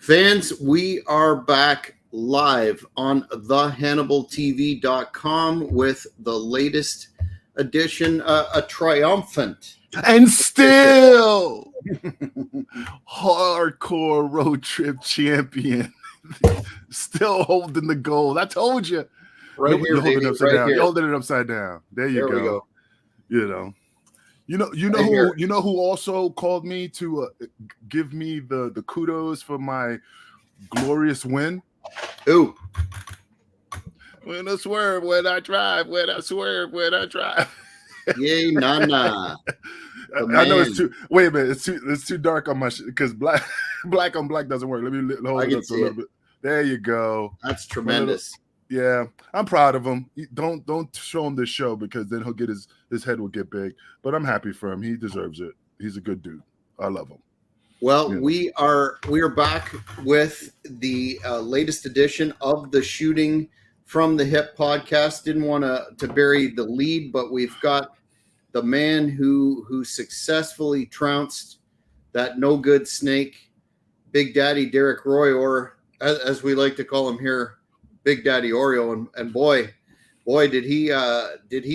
Fans, we are back live on thehannibaltv.com with the latest edition, a triumphant and still hardcore road trip champion, still holding the gold. I told you. Right here, you're holding baby, it upside right down. here. You're holding it upside down. There you There we go. go. You know Right who here. you know who also called me to give me the kudos for my glorious win. Ooh. When I swerve, when I drive, when I swerve, when I drive. Yay, nah. I know it's too. Wait a minute, it's too dark on my because black on black doesn't work. Let me hold it up a little bit. There you go. That's tremendous. Yeah, I'm proud of him. Don't show him this show because then he'll get his head will get big. But I'm happy for him. He deserves it. He's a good dude. I love him. Well, we are back with the latest edition of the Shooting from the Hip podcast. Didn't want to bury the lead, but we've got the man who successfully trounced that no good snake, Big Daddy Derek Roy, or as we like to call him here, Big Daddy Oreo. And boy, did he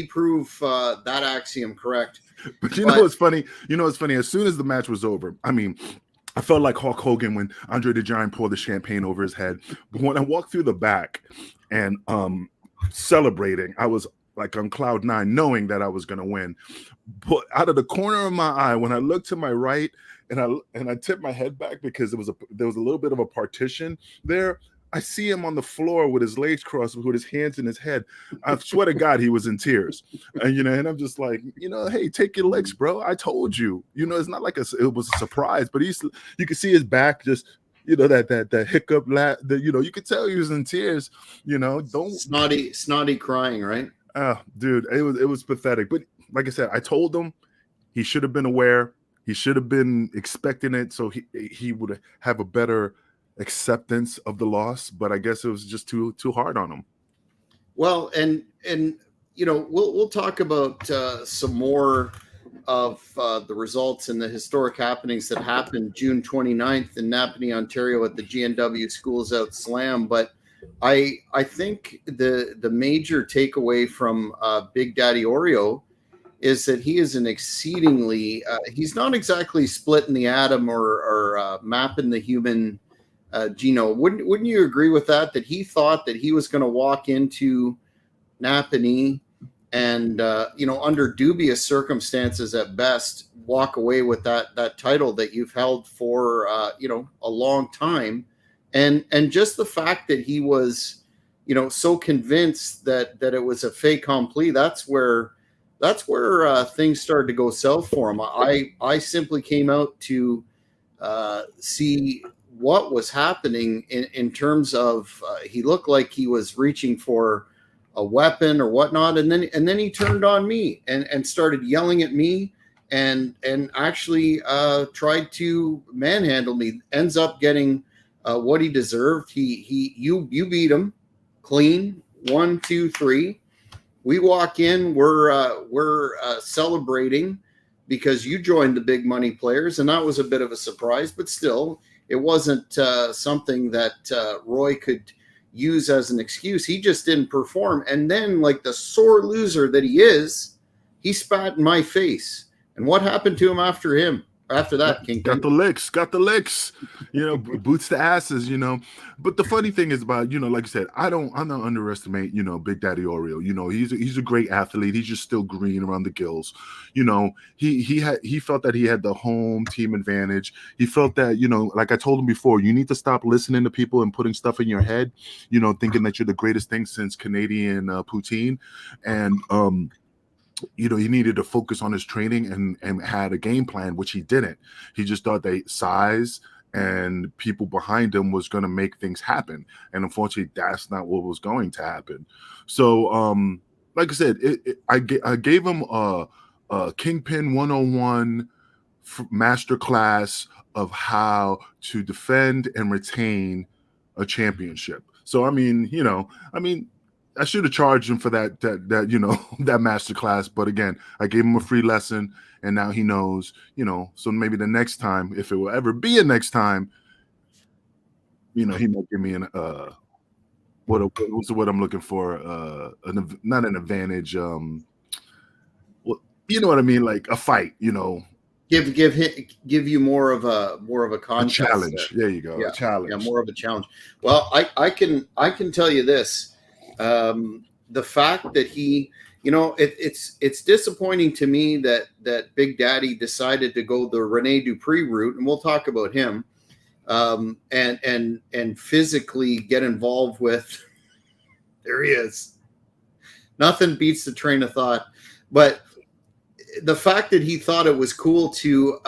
prove that axiom correct. But you know what's funny? As soon as the match was over, I mean, I felt like Hulk Hogan when Andre the Giant poured the champagne over his head. But when I walked through the back and celebrating, I was like on cloud nine, knowing that I was going to win. But out of the corner of my eye, when I looked to my right and I tipped my head back because there was a little bit of a partition there, I see him on the floor with his legs crossed, with his hands in his head. I swear to God, he was in tears. And I'm just like, hey, take your licks, bro. I told you. It's not like it was a surprise, but you could see his back just, that hiccup, you could tell he was in tears. Don't snotty crying, right? Oh, dude, it was pathetic. But like I said, I told him he should have been aware. He should have been expecting it, so he would have a better acceptance of the loss. But I guess it was just too hard on him. Well, and we'll talk about some more of the results and the historic happenings that happened June 29th in Napanee, Ontario at the GNW Schools Out Slam. But I think the major takeaway from Big Daddy Oreo is that he is an exceedingly he's not exactly splitting the atom or mapping the human genome. Wouldn't you agree with that? That he thought that he was going to walk into Napanee and under dubious circumstances at best, walk away with that title that you've held for a long time, and just the fact that he was so convinced that it was a fait accompli, that's where things started to go south for him. I simply came out to see what was happening in terms of he looked like he was reaching for a weapon or whatnot, and then he turned on me and started yelling at me and actually tried to manhandle me. Ends up getting what he deserved. You beat him clean, 1, 2, 3. We walk in, we're celebrating because you joined the big money players, and that was a bit of a surprise, but still, it wasn't something that Roy could use as an excuse. He just didn't perform. And then, like the sore loser that he is, he spat in my face. And what happened to him after that, Kingpin? Got the licks, boots to asses, But the funny thing is about, like I said, I don't underestimate, Big Daddy Oreo. He's a great athlete. He's just still green around the gills. He felt that he had the home team advantage. He felt that, like I told him before, you need to stop listening to people and putting stuff in your head, thinking that you're the greatest thing since Canadian poutine. And, he needed to focus on his training and had a game plan, which he didn't. He just thought that size and people behind him was going to make things happen. And unfortunately, that's not what was going to happen. So, like I said, I gave him a Kingpin 101 masterclass of how to defend and retain a championship. So, I should have charged him for that that masterclass, but again, I gave him a free lesson, and now he knows, so maybe the next time, if it will ever be a next time, he might give me an what's the word I'm looking for? Not an advantage. Well, you know what I mean, like a fight. Give you more of a A contest challenge. There you go. Yeah, A challenge. yeah, more of a challenge. Well, I can tell you this: the fact that he, it's disappointing to me that Big Daddy decided to go the Rene Dupree route, and we'll talk about him, and physically get involved with. There he is. Nothing beats the train of thought, but the fact that he thought it was cool to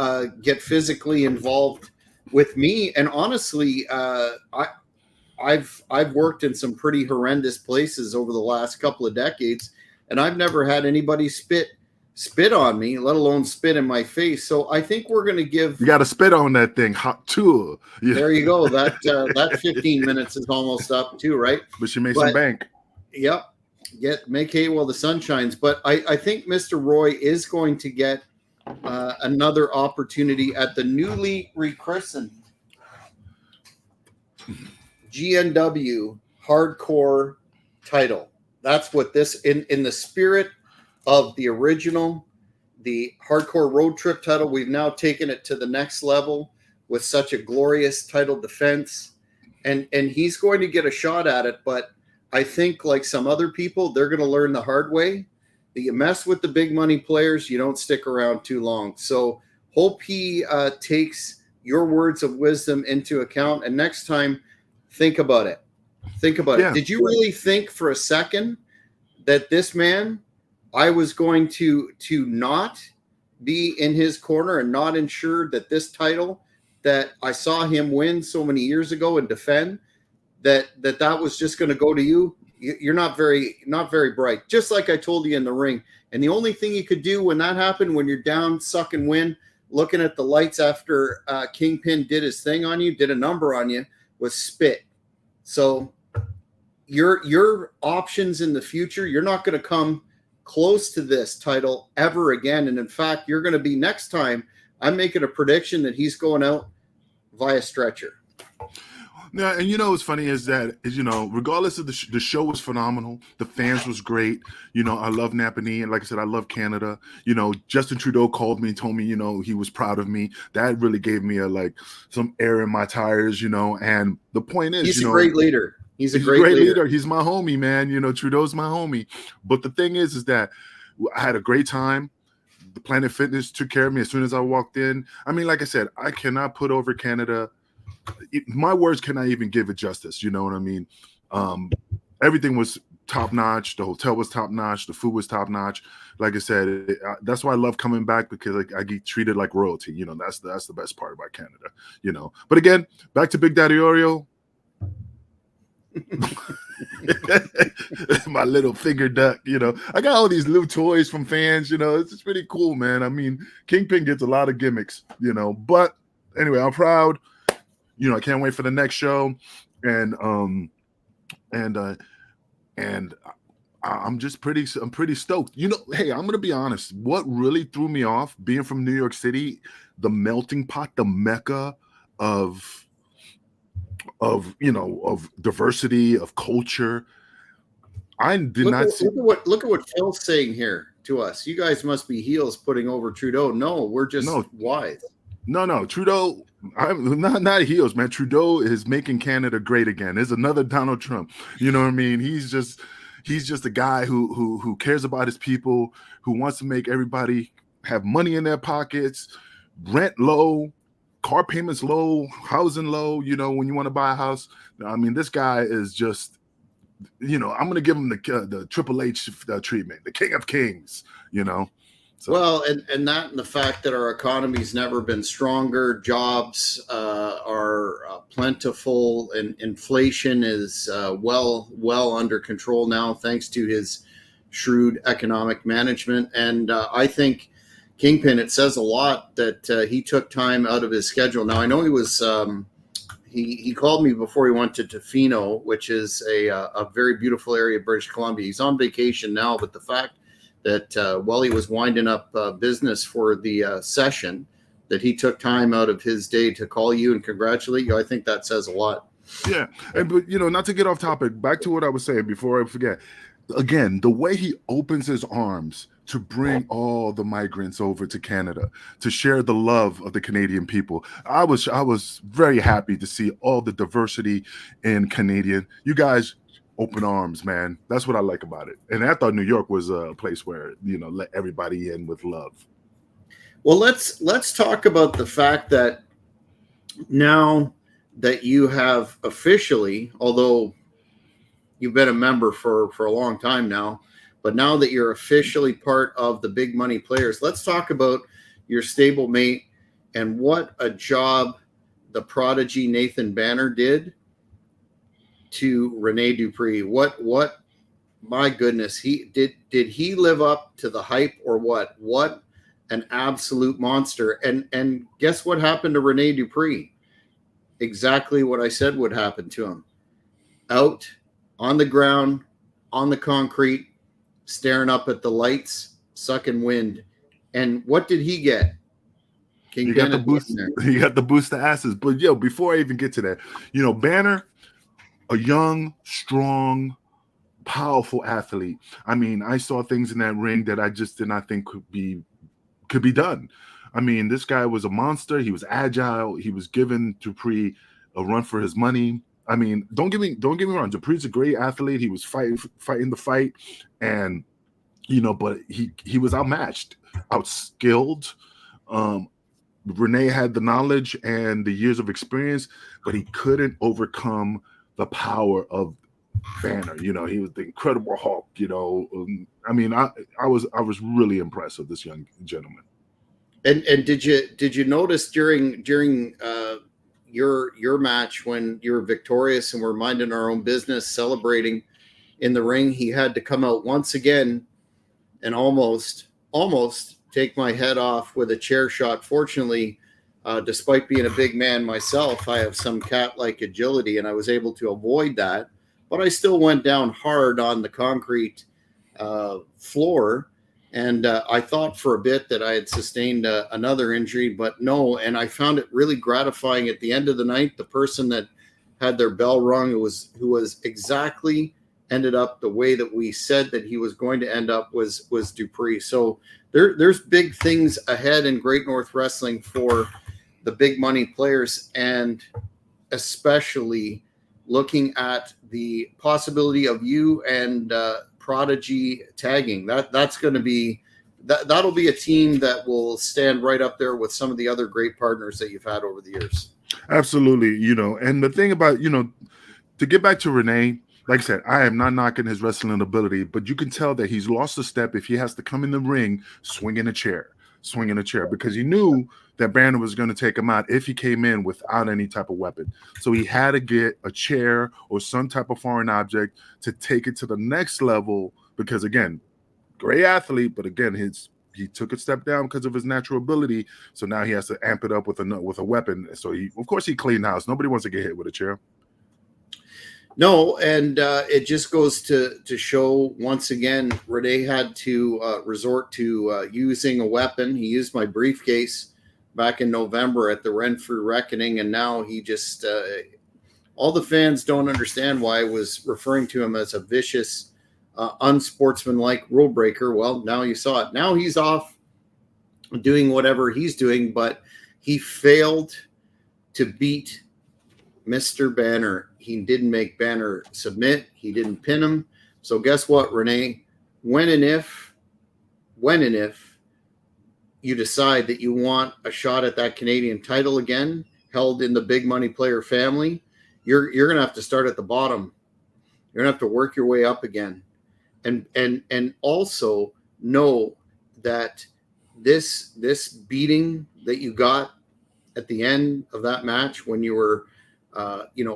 get physically involved with me, and honestly, I've worked in some pretty horrendous places over the last couple of decades, and I've never had anybody spit on me, let alone spit in my face. So I think we're going to give. You got to spit on that thing, hot too. Yeah. There you go. That 15 minutes is almost up too, right? But you made some bank. Yep. Make hay while the sun shines. But I think Mr. Roy is going to get another opportunity at the newly rechristened GNW Hardcore title. That's what this, in the spirit of the original, the Hardcore Road Trip title, we've now taken it to the next level with such a glorious title defense. And he's going to get a shot at it, but I think, like some other people, they're going to learn the hard way that you mess with the big money players, you don't stick around too long. So hope he takes your words of wisdom into account. And next time, think about it. Think about it. Did you really think for a second that this man, I was going to not be in his corner and not ensure that this title that I saw him win so many years ago and defend, that was just going to go to you? You're not very bright. Just like I told you in the ring. And the only thing you could do when that happened, when you're down, suck and win, looking at the lights after Kingpin did his thing on you, did a number on you, was spit. So your options in the future, you're not going to come close to this title ever again. And in fact, you're going to be, next time, I'm making a prediction that he's going out via stretcher. Yeah, and what's funny is that regardless of the show was phenomenal, the fans was great. I love Napanee, and like I said, I love Canada. Justin Trudeau called me and told me, he was proud of me. That really gave me some air in my tires. And the point is, he's a great leader. He's a great leader. He's my homie, man. Trudeau's my homie. But the thing is that I had a great time. The Planet Fitness took care of me as soon as I walked in. I mean, like I said, I cannot put over Canada. My words cannot even give it justice. You know what I mean? Everything was top notch. The hotel was top notch. The food was top notch. Like I said, that's why I love coming back, because I get treated like royalty. That's the best part about Canada. But again, back to Big Daddy Oreo. My little finger duck. I got all these little toys from fans. It's pretty cool, man. I mean, Kingpin gets a lot of gimmicks. But anyway, I'm proud. I can't wait for the next show, and I'm pretty stoked. Hey, I'm gonna be honest. What really threw me off, being from New York City, the melting pot, the mecca of diversity, of culture. I did not see. Look at what Phil's saying here to us. You guys must be heels putting over Trudeau. No, we're just wise. No, Trudeau. I'm not heels, man. Trudeau is making Canada great again. There's another Donald Trump. You know what I mean? He's just a guy who cares about his people, who wants to make everybody have money in their pockets, rent low, car payments low, housing low. When you want to buy a house. I mean, this guy is just, I'm going to give him the Triple H treatment, the King of Kings. So. Well, and that, and the fact that our economy's never been stronger, jobs are plentiful, and inflation is well under control now, thanks to his shrewd economic management. And I think Kingpin, it says a lot that he took time out of his schedule. Now, I know he was he called me before he went to Tofino, which is a very beautiful area of British Columbia. He's on vacation now, but the fact that while he was winding up business for the session, that he took time out of his day to call you and congratulate you, I think that says a lot. Yeah, but not to get off topic, back to what I was saying before I forget. Again, the way he opens his arms to bring all the migrants over to Canada to share the love of the Canadian people. I was very happy to see all the diversity in Canadian. You guys open arms, man. That's what I like about it. And I thought New York was a place where, let everybody in with love. Well, let's talk about the fact that now that you have officially, although you've been a member for a long time now, but now that you're officially part of the Big Money Players, let's talk about your stablemate and what a job the prodigy Nathan Banner did to Rene Dupree. What my goodness, he did he live up to the hype or what? What an absolute monster. And guess what happened to Rene Dupree? Exactly what I said would happen to him. Out on the ground, on the concrete, staring up at the lights, sucking wind. And what did he get? You got the boost. You got the boost to asses. But before I even get to that, Banner, a young, strong, powerful athlete. I mean, I saw things in that ring that I just did not think could be done. I mean, this guy was a monster. He was agile. He was giving Dupree a run for his money. I mean, don't get me wrong. Dupree's a great athlete. He was fighting the fight, and but he was outmatched, outskilled. Rene had the knowledge and the years of experience, but he couldn't overcome the power of Banner. He was the Incredible Hulk. I mean, I was really impressed with this young gentleman. And did you notice during your match when you were victorious and we're minding our own business, celebrating in the ring, he had to come out once again and almost take my head off with a chair shot. Fortunately, despite being a big man myself, I have some cat-like agility, and I was able to avoid that. But I still went down hard on the concrete floor, and I thought for a bit that I had sustained another injury, but no. And I found it really gratifying at the end of the night. The person that had their bell rung, who was exactly ended up the way that we said that he was going to end up, was Dupree. So there's big things ahead in Great North Wrestling for the Big Money Players, and especially looking at the possibility of you and Prodigy tagging. That's going to be that'll be a team that will stand right up there with some of the other great partners that you've had over the years. Absolutely. And the thing about, to get back to Rene, like I said, I am not knocking his wrestling ability, but you can tell that he's lost a step if he has to come in the ring swinging a chair, because he knew that Banner was going to take him out if he came in without any type of weapon. So he had to get a chair or some type of foreign object to take it to the next level, because, again, great athlete, but again, he took a step down because of his natural ability. So now he has to amp it up with a weapon. So he cleaned house. Nobody wants to get hit with a chair. No, and it just goes to show once again, Rene had to resort to using a weapon. He used my briefcase back in November at the Renfrew Reckoning, and now he just all the fans don't understand why I was referring to him as a vicious, unsportsmanlike rule breaker. Well, now you saw it. Now he's off doing whatever he's doing, but he failed to beat Mr. Banner. He didn't make Banner submit. He didn't pin him. So guess what, Rene? When and if you decide that you want a shot at that Canadian title again, held in the Big Money Player family, you're going to have to start at the bottom. You're going to have to work your way up again. And also know that this beating that you got at the end of that match, when you were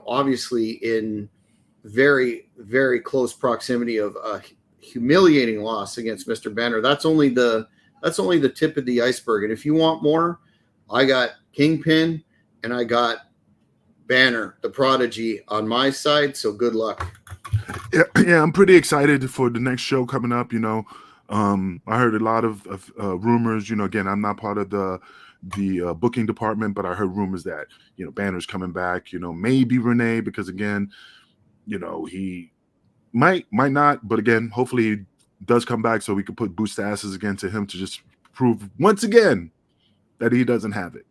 obviously in very, very close proximity of a humiliating loss against Mr. Banner, that's only the tip of the iceberg. And if you want more, I got Kingpin and I got Banner, the Prodigy, on my side. So good luck. Yeah, I'm pretty excited for the next show coming up. I heard a lot of rumors. Again, I'm not part of the the booking department, but I heard rumors that Banner's coming back. Maybe Renee, because again, he might not, but again, hopefully he does come back so we could put boost asses again to him to just prove once again that he doesn't have it.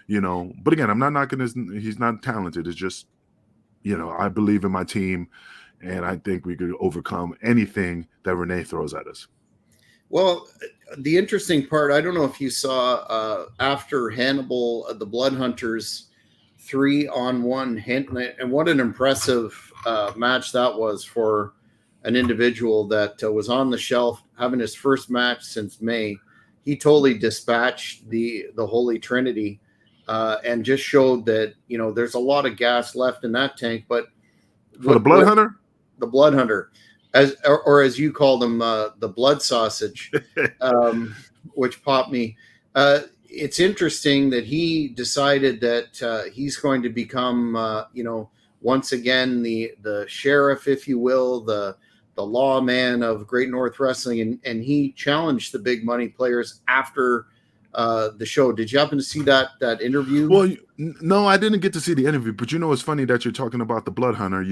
But again, I'm not knocking he's not talented. It's just, I believe in my team, and I think we could overcome anything that Renee throws at us. Well, the interesting part, I don't know if you saw after Hannibal, the Blood Hunters 3-on-1, and what an impressive match that was for an individual that was on the shelf having his first match since May. He totally dispatched the Holy Trinity and just showed that, there's a lot of gas left in that tank. But for the Blood Hunter? The Blood Hunter. Or as you call them, the blood sausage, which popped me. It's interesting that he decided that he's going to become, once again, the sheriff, if you will, the lawman of Great North Wrestling, and he challenged the big money players after the show. Did you happen to see that interview? Well, no, I didn't get to see the interview, but it's funny that you're talking about the Blood Hunter.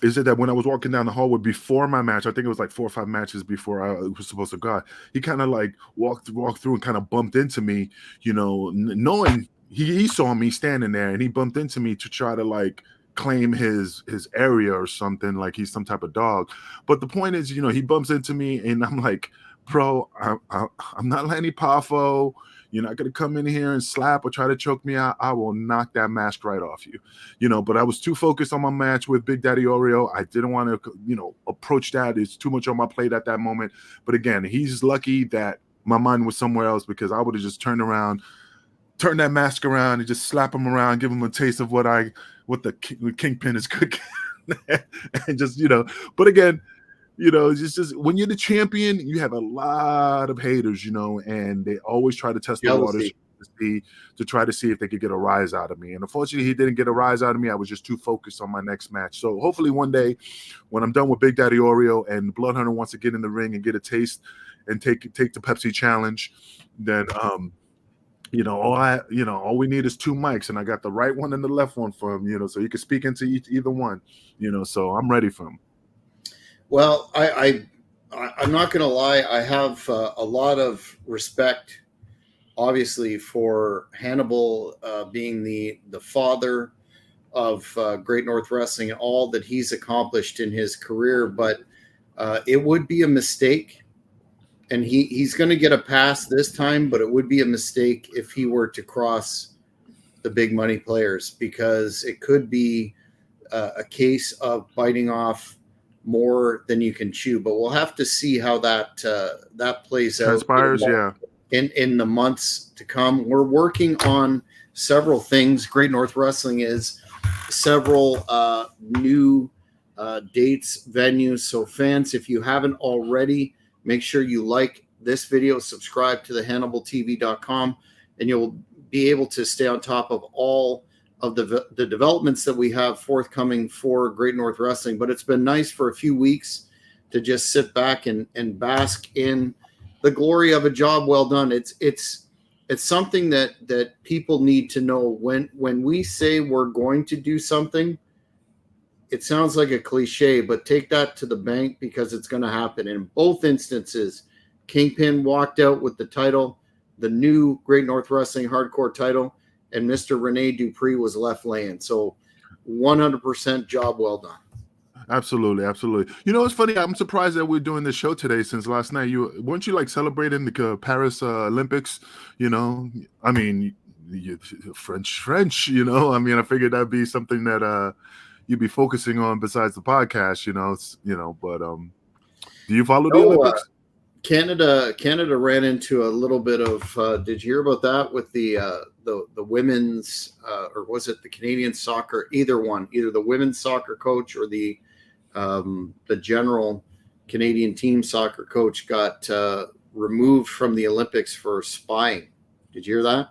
Is it that when I was walking down the hallway before my match, I think it was like 4 or 5 matches before I was supposed to go, he kind of like walked through and kind of bumped into me, knowing he saw me standing there, and he bumped into me to try to like claim his area or something, like he's some type of dog. But the point is, he bumps into me, and I'm like, bro, I'm not Lanny Poffo. You're not going to come in here and slap or try to choke me out. I will knock that mask right off you. But I was too focused on my match with Big Daddy Oreo. I didn't want to, approach that. It's too much on my plate at that moment. But again, he's lucky that my mind was somewhere else, because I would have just turned that mask around and just slap him around, give him a taste of what the Kingpin is cooking. And just, but again, it's just when you're the champion, you have a lot of haters, and they always try to test the waters to try to see if they could get a rise out of me. And unfortunately, he didn't get a rise out of me. I was just too focused on my next match. So hopefully one day when I'm done with Big Daddy Oreo and Blood Hunter wants to get in the ring and get a taste and take the Pepsi challenge, then all we need is 2 mics, and I got the right one and the left one for him, so you can speak into either one, so I'm ready for him. Well, I'm not going to lie. I have a lot of respect, obviously, for Hannibal being the father of Great North Wrestling and all that he's accomplished in his career. But it would be a mistake, and he's going to get a pass this time, but it would be a mistake if he were to cross the big money players, because it could be a case of biting off more than you can chew. But we'll have to see how that plays transpires, out in the months to come. We're working on several things. Great North Wrestling is several new dates, venues. So fans, if you haven't already, make sure you like this video, subscribe to the HannibalTV.com, and you'll be able to stay on top of all of the developments that we have forthcoming for Great North Wrestling. But it's been nice for a few weeks to just sit back and bask in the glory of a job well done. It's something that people need to know. When we say we're going to do something, it sounds like a cliche, but take that to the bank, because it's going to happen. In both instances, Kingpin walked out with the title, the new Great North Wrestling Hardcore title, and Mr. Rene Dupree was left laying. So 100% job well done. Absolutely. It's funny. I'm surprised that we're doing this show today, since last night weren't you like celebrating the Paris Olympics? I mean, French. I figured that'd be something that you'd be focusing on besides the podcast. But do you follow the Olympics? Canada ran into a little bit of. Did you hear about that with the women's, or was it the Canadian soccer? Either the women's soccer coach or the general Canadian team soccer coach got removed from the Olympics for spying. Did you hear that?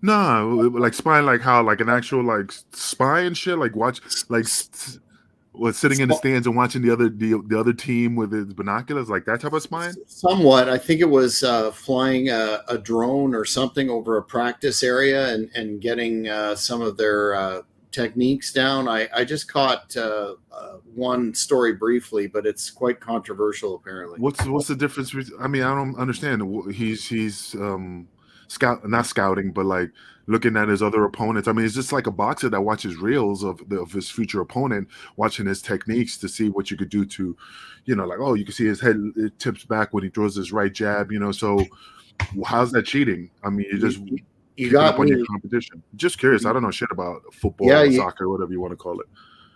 No, like spying, like how, like an actual like spy and shit, like watch, like Was sitting in the stands and watching the other team with his binoculars, like that type of spying? Somewhat. I think it was flying a drone or something over a practice area and getting some of their techniques down. I just caught one story briefly, but it's quite controversial apparently. What's the difference? I mean, I don't understand. He's not scouting, but like looking at his other opponents. I mean, it's just like a boxer that watches reels of his future opponent, watching his techniques to see what you could do to, like, oh, you can see his head, it tips back when he throws his right jab. So how's that cheating? I mean, you got up on your competition. Just curious. I don't know shit about football, soccer, whatever you want to call it.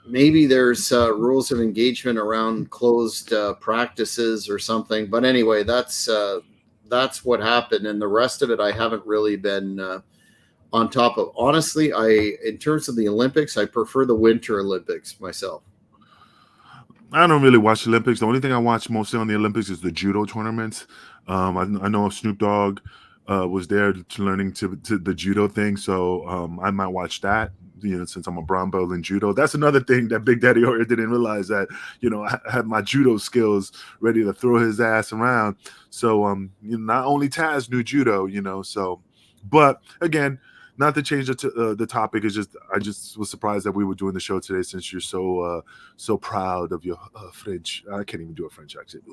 Maybe there's rules of engagement around closed practices or something. But anyway, that's what happened, and the rest of it I haven't really been on top of. Honestly, in terms of the Olympics, I prefer the Winter Olympics myself. I don't really watch the Olympics. The only thing I watch mostly on the Olympics is the judo tournaments. I know Snoop Dogg was there learning to the judo thing, so I might watch that. Since I'm a brown belt in judo. That's another thing that Big Daddy Oreo didn't realize, that, I had my judo skills ready to throw his ass around. So, not only Taz knew judo, so, but again, not to change the topic. It's just, I just was surprised that we were doing the show today, since you're so proud of your French. I can't even do a French accent.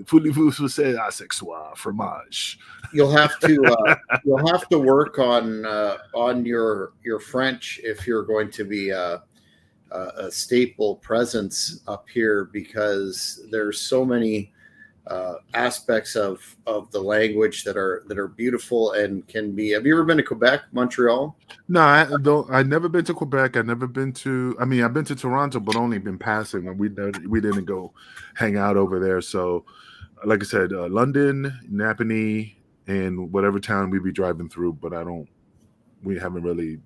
Voulez-vous say asexual fromage? You'll have to work on your French if you're going to be a staple presence up here, because there's so many aspects of the language that are beautiful and can be. Have you ever been to Quebec, Montreal? No, I've never been to Quebec. I've never been to. I mean, I've been to Toronto, but only been passing. We didn't go hang out over there. So, like I said, London, Napanee, and whatever town we be driving through. But we haven't really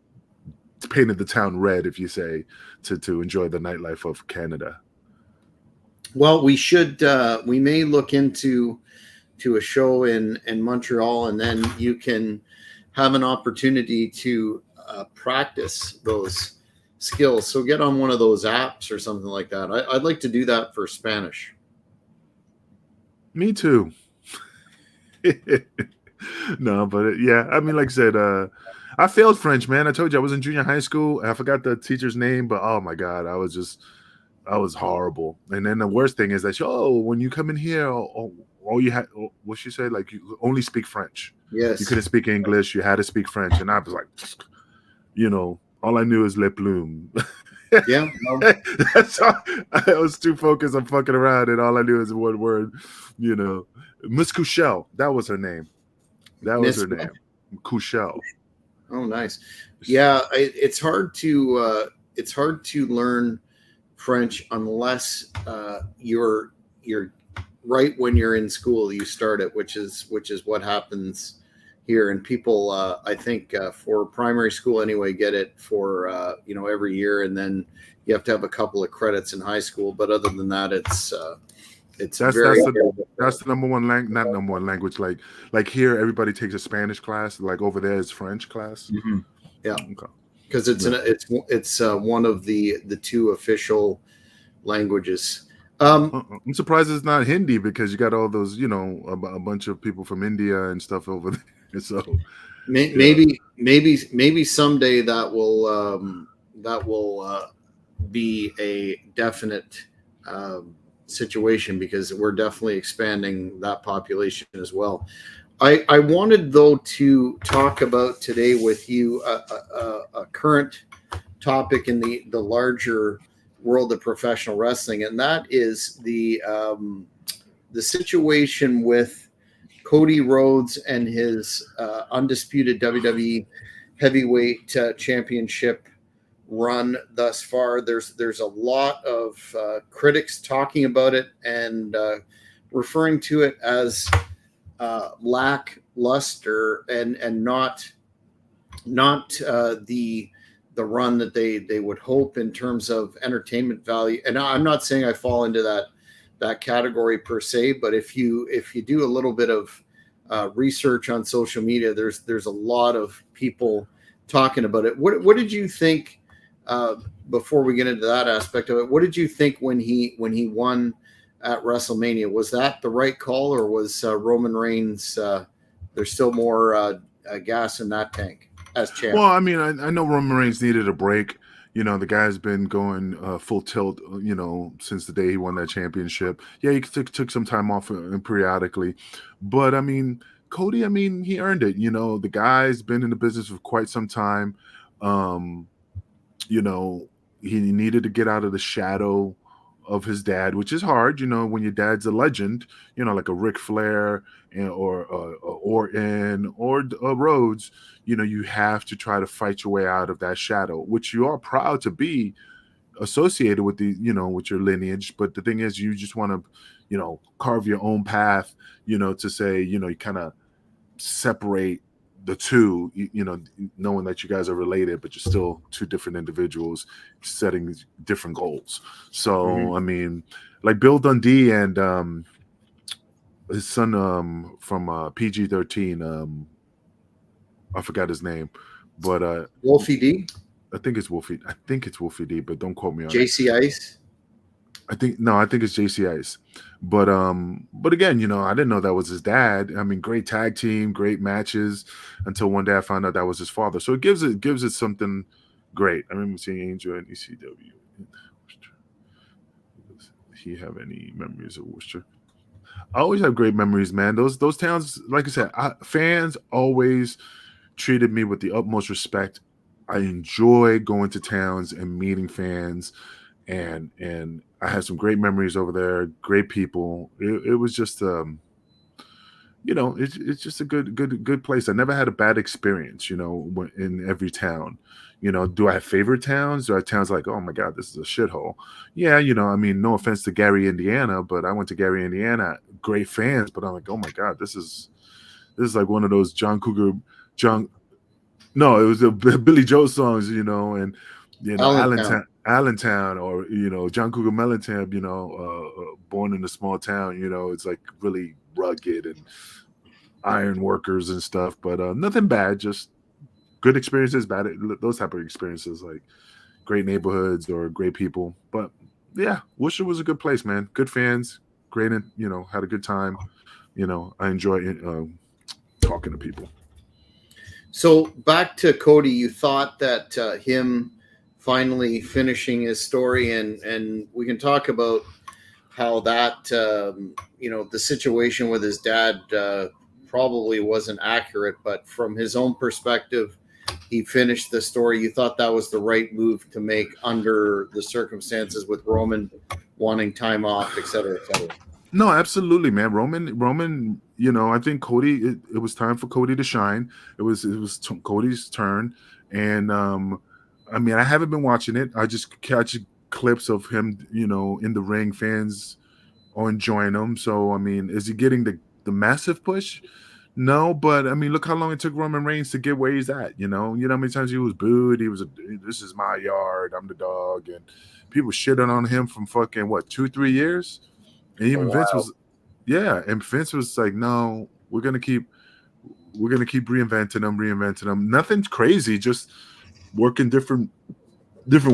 painted the town red, if you say, to enjoy the nightlife of Canada. Well, we may look into a show in Montreal, and then you can have an opportunity to practice those skills. So get on one of those apps or something like that. I'd like to do that for Spanish. Me too. No, but yeah, I mean, like I said, I failed French, man. I told you I was in junior high school. I forgot the teacher's name, but oh my God, I was horrible. And then the worst thing is that, when you come in here, all you had, what she said, like, you only speak French. Yes. You couldn't speak English. You had to speak French. And I was like, all I knew is les plumes. Yeah. That's all. I was too focused on fucking around, and all I knew is one word, Miss Couchel. That was her name. Couchel. Oh, nice. Yeah. It's hard to learn French unless you're right when you're in school. You start it, which is what happens here. And people, I think, for primary school anyway, get it for every year, and then you have to have a couple of credits in high school. But other than that, it's that's the number one language. Not number one language. Like here, everybody takes a Spanish class. Like over there is French class. Mm-hmm. Yeah. Okay. Because it's one of the two official languages. I'm surprised it's not Hindi, because you got all those, a bunch of people from India and stuff over there. So maybe someday that will be a definite situation, because we're definitely expanding that population as well. I wanted, though, to talk about today with you a current topic in the larger world of professional wrestling, and that is the situation with Cody Rhodes and his undisputed WWE Heavyweight Championship run thus far. There's a lot of critics talking about it and referring to it as lackluster and not the run that they would hope in terms of entertainment value. And I'm not saying I fall into that category per se, but if you do a little bit of research on social media, there's a lot of people talking about it. What did you think before we get into that aspect of it, what did you think when he won at WrestleMania? Was that the right call, or was Roman Reigns? There's still more gas in that tank as champ. Well, I mean, I know Roman Reigns needed a break. You know, the guy's been going full tilt, you know, since the day he won that championship. Yeah, he took some time off periodically. But, I mean, Cody, I mean, he earned it. You know, the guy's been in the business for quite some time. Um, you know, he needed to get out of the shadow of his dad, which is hard, you know, when your dad's a legend, you know, like a Ric Flair or Orton or Rhodes, you know, you have to try to fight your way out of that shadow, which you are proud to be associated with the, you know, with your lineage. But the thing is, you just want to, you know, carve your own path, you know, to say, you know, you kind of separate the two, you know, knowing that you guys are related, but you're still two different individuals setting different goals. So, I mean, like Bill Dundee and his son from PG-13, I forgot his name, but Wolfie D, I think it's Wolfie D, but don't quote me on it. JC Ice. I think it's JC Ice. But again, you know, I didn't know that was his dad. I mean, great tag team, great matches until one day I found out that was his father. So it gives it something great. I remember seeing Angel in ECW. Does he have any memories of Worcester? I always have great memories, man. Those towns, like I said, fans always treated me with the utmost respect. I enjoy going to towns and meeting fans, and I had some great memories over there. Great people. It was just you know, it's just a good place. I never had a bad experience, you know, in every town. You know, do I have favorite towns? Do I have towns like, oh my God, this is a shithole? Yeah, you know, I mean, no offense to Gary, Indiana, but I went to Gary, Indiana, great fans, but I'm like, oh my God, this is like one of those no, it was the Billy Joe songs, you know, and you know, Allentown, or you know, John Cougar Mellencamp, you know, born in a small town, you know, it's like really rugged and iron workers and stuff, but nothing bad, just good experiences, bad those type of experiences, like great neighborhoods or great people. But yeah, Worcester was a good place, man. Good fans, great, you know, had a good time. You know, I enjoy talking to people. So back to Cody, you thought that him finally finishing his story, and we can talk about how that you know, the situation with his dad probably wasn't accurate, but from his own perspective, he finished the story. You thought that was the right move to make under the circumstances with Roman wanting time off, et cetera, et cetera. No, absolutely, man. Roman, you know, I think Cody, it was time for Cody to shine. It was Cody's turn. And I mean, I haven't been watching it. I just catch clips of him, you know, in the ring. Fans are enjoying him. So, I mean, is he getting the massive push? No, but I mean, look how long it took Roman Reigns to get where he's at. You know how many times he was booed. This is my yard. I'm the dog, and people shitting on him from fucking what 2-3 years. And even Vince was, yeah, and Vince was like, no, we're gonna keep reinventing them. Nothing crazy, just working different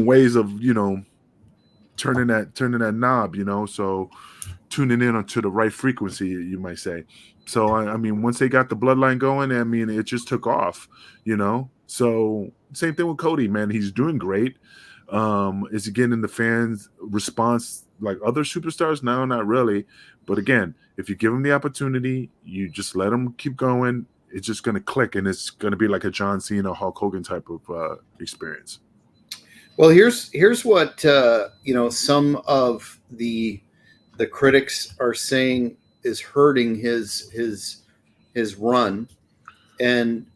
ways of, you know, turning that knob, you know. So tuning in onto the right frequency, you might say. So I mean, once they got the bloodline going, I mean, it just took off, you know. So same thing with Cody, man. He's doing great. Is he getting the fans' response like other superstars? No, not really. But again, if you give him the opportunity, you just let him keep going. It's just going to click, and it's going to be like a John Cena, Hulk Hogan type of experience. Well, here's what you know, some of the critics are saying is hurting his run, and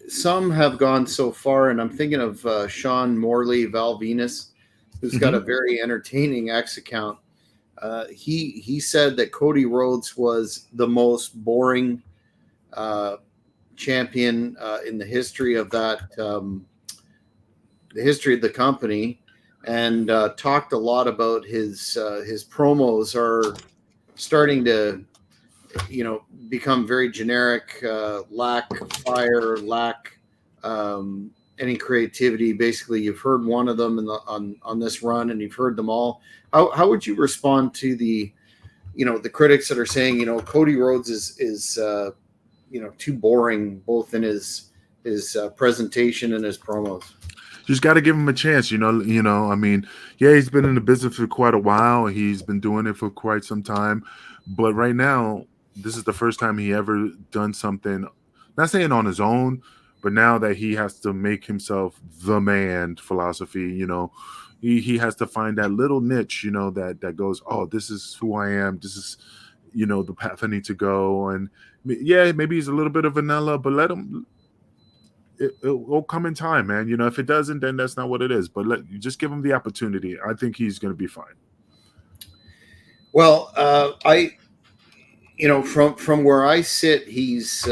some have gone so far, and I'm thinking of Sean Morley, Val Venus, who's got a very entertaining X account. He said that Cody Rhodes was the most boring champion in the history of that the history of the company, and talked a lot about his promos are starting to, you know, become very generic, lack fire, lack any creativity. Basically, you've heard one of them on this run, and you've heard them all. How would you respond to the critics that are saying Cody Rhodes is too boring both in his presentation and his promos? Just got to give him a chance, I mean, yeah, he's been in the business for quite a while. He's been doing it for quite some time, but right now, this is the first time he ever done something, not saying on his own, but now that he has to make himself the man philosophy, he has to find that little niche, that goes, oh, this is who I am. This is, the path I need to go. And yeah, maybe he's a little bit of vanilla, but let him. It'll come in time, man. If it doesn't, then that's not what it is. But you just give him the opportunity. I think he's going to be fine. Well, from where I sit, he's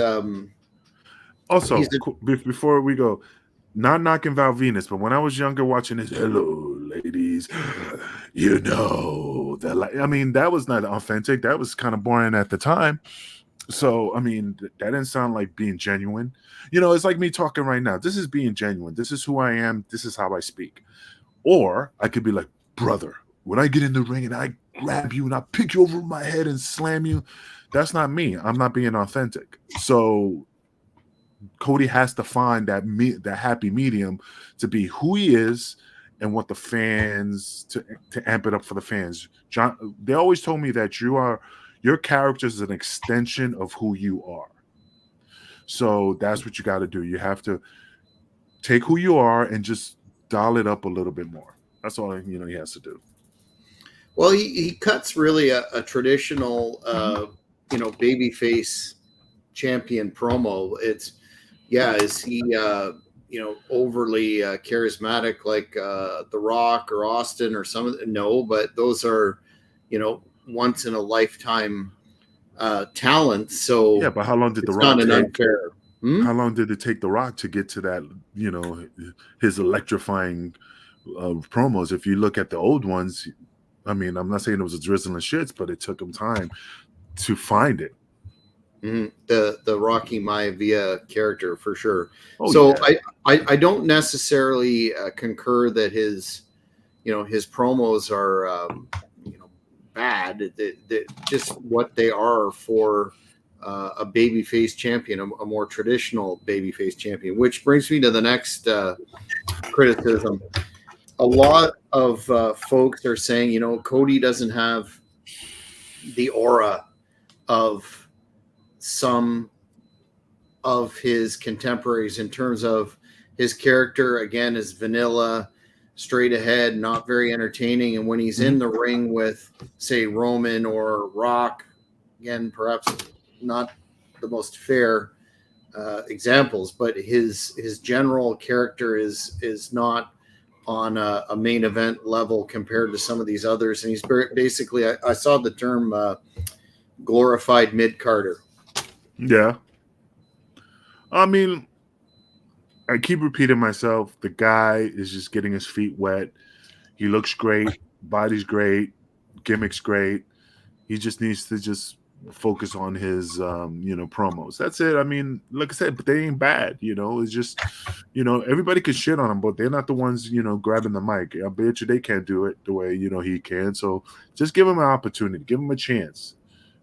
also before we go, not knocking Val Venus, but when I was younger, watching his "Hello, ladies," that was not authentic. That was kind of boring at the time. So, I mean, that didn't sound like being genuine. It's like me talking right now. This is being genuine. This is who I am. This is how I speak. Or I could be like, brother, when I get in the ring and I grab you and I pick you over my head and slam you, that's not me. I'm not being authentic. So Cody has to find that happy medium to be who he is and want the fans to amp it up for the fans. John, they always told me that your character is an extension of who you are. So that's what you got to do. You have to take who you are and just dial it up a little bit more. That's all he has to do. Well, he cuts really a traditional, babyface champion promo. Is he overly charismatic like The Rock or Austin or some of the, no, but those are once in a lifetime talent. So yeah, but how long did The Rock not an unfair? How long did it take The Rock to get to that? His electrifying promos. If you look at the old ones, I mean, I'm not saying it was a drizzling shits, but it took him time to find it. Mm-hmm. The Rocky Maivia character for sure. So yeah. I don't necessarily concur that his promos are bad. They're just what they are for a babyface champion, a more traditional babyface champion. Which brings me to the next criticism. A lot of folks are saying, Cody doesn't have the aura of some of his contemporaries in terms of his character, again, is vanilla, straight ahead, not very entertaining. And when he's in the ring with, say, Roman or Rock, again, perhaps not the most fair examples, but his general character is not on a main event level compared to some of these others. And he's basically, I saw the term glorified mid-carder. Yeah. I mean, I keep repeating myself. The guy is just getting his feet wet. He looks great. Body's great. Gimmick's great. He just needs to just focus on his, promos. That's it. I mean, like I said, but they ain't bad. It's just, everybody can shit on him, but they're not the ones, grabbing the mic. I bet you they can't do it the way, he can. So just give him an opportunity. Give him a chance.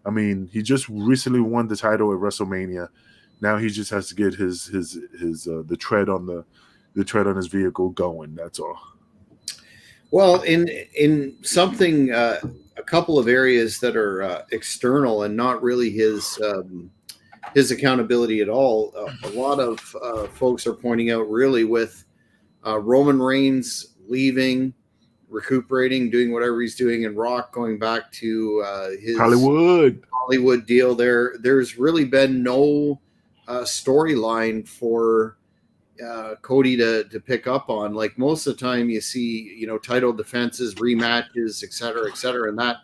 I mean, he just recently won the title at WrestleMania. Now he just has to get his the tread on his vehicle going. That's all. Well, in something, a couple of areas that are external and not really his accountability at all. A lot of folks are pointing out really with Roman Reigns leaving, recuperating, doing whatever he's doing, and Rock going back to his Hollywood deal. There's really been no storyline for Cody to pick up on. Like most of the time you see, title defenses, rematches, et cetera, and that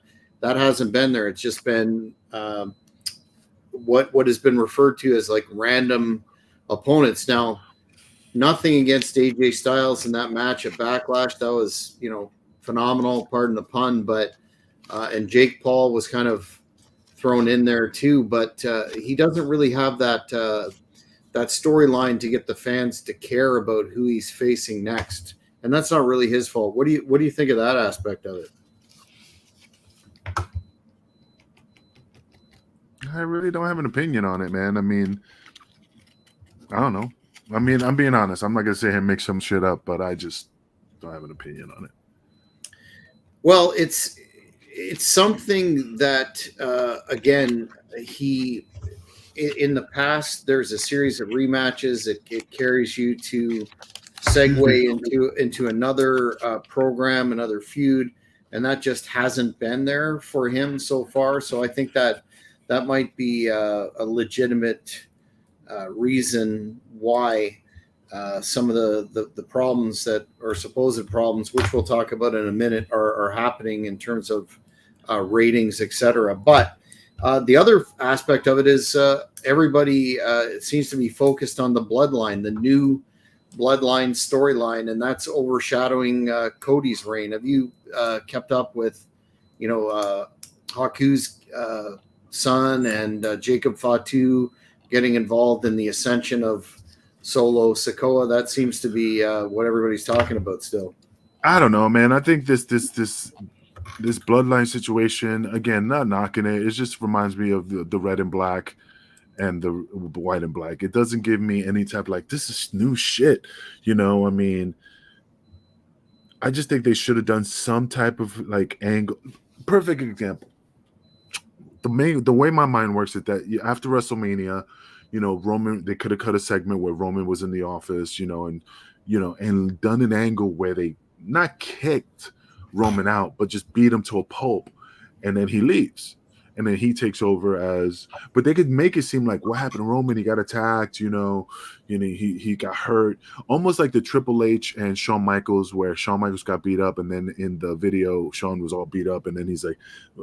hasn't been there. It's just been what has been referred to as like random opponents. Now, nothing against AJ Styles in that match at Backlash. That was, phenomenal, pardon the pun, but and Jake Paul was kind of thrown in there too, but he doesn't really have that storyline to get the fans to care about who he's facing next, and that's not really his fault. What do you think of that aspect of it? I really don't have an opinion on it, man. I mean, I don't know. I mean, I'm being honest. I'm not gonna sit here and make some shit up, but I just don't have an opinion on it. Well, it's something that again, he in the past there's a series of rematches. It carries you to segue into another program, another feud, and that just hasn't been there for him so far. So I think that might be a legitimate reason why some of the problems that are supposed problems, which we'll talk about in a minute, are happening in terms of ratings, etc. But the other aspect of it is everybody it seems to be focused on the bloodline, the new bloodline storyline, and that's overshadowing Cody's reign. Have you kept up with, Haku's son and Jacob Fatu getting involved in the ascension of Solo Sikoa? That seems to be what everybody's talking about still. I don't know, man. I think this bloodline situation, again, not knocking it. It just reminds me of the red and black and the white and black. It doesn't give me any type like this is new shit. I mean, I just think they should have done some type of like angle. Perfect example. The way my mind works is that after WrestleMania, Roman, they could have cut a segment where Roman was in the office, and done an angle where they not kicked Roman out, but just beat him to a pulp, and then he leaves, and then he takes over but they could make it seem like what happened to Roman, he got attacked, he got hurt, almost like the Triple H and Shawn Michaels, where Shawn Michaels got beat up, and then in the video Shawn was all beat up, and then he's like,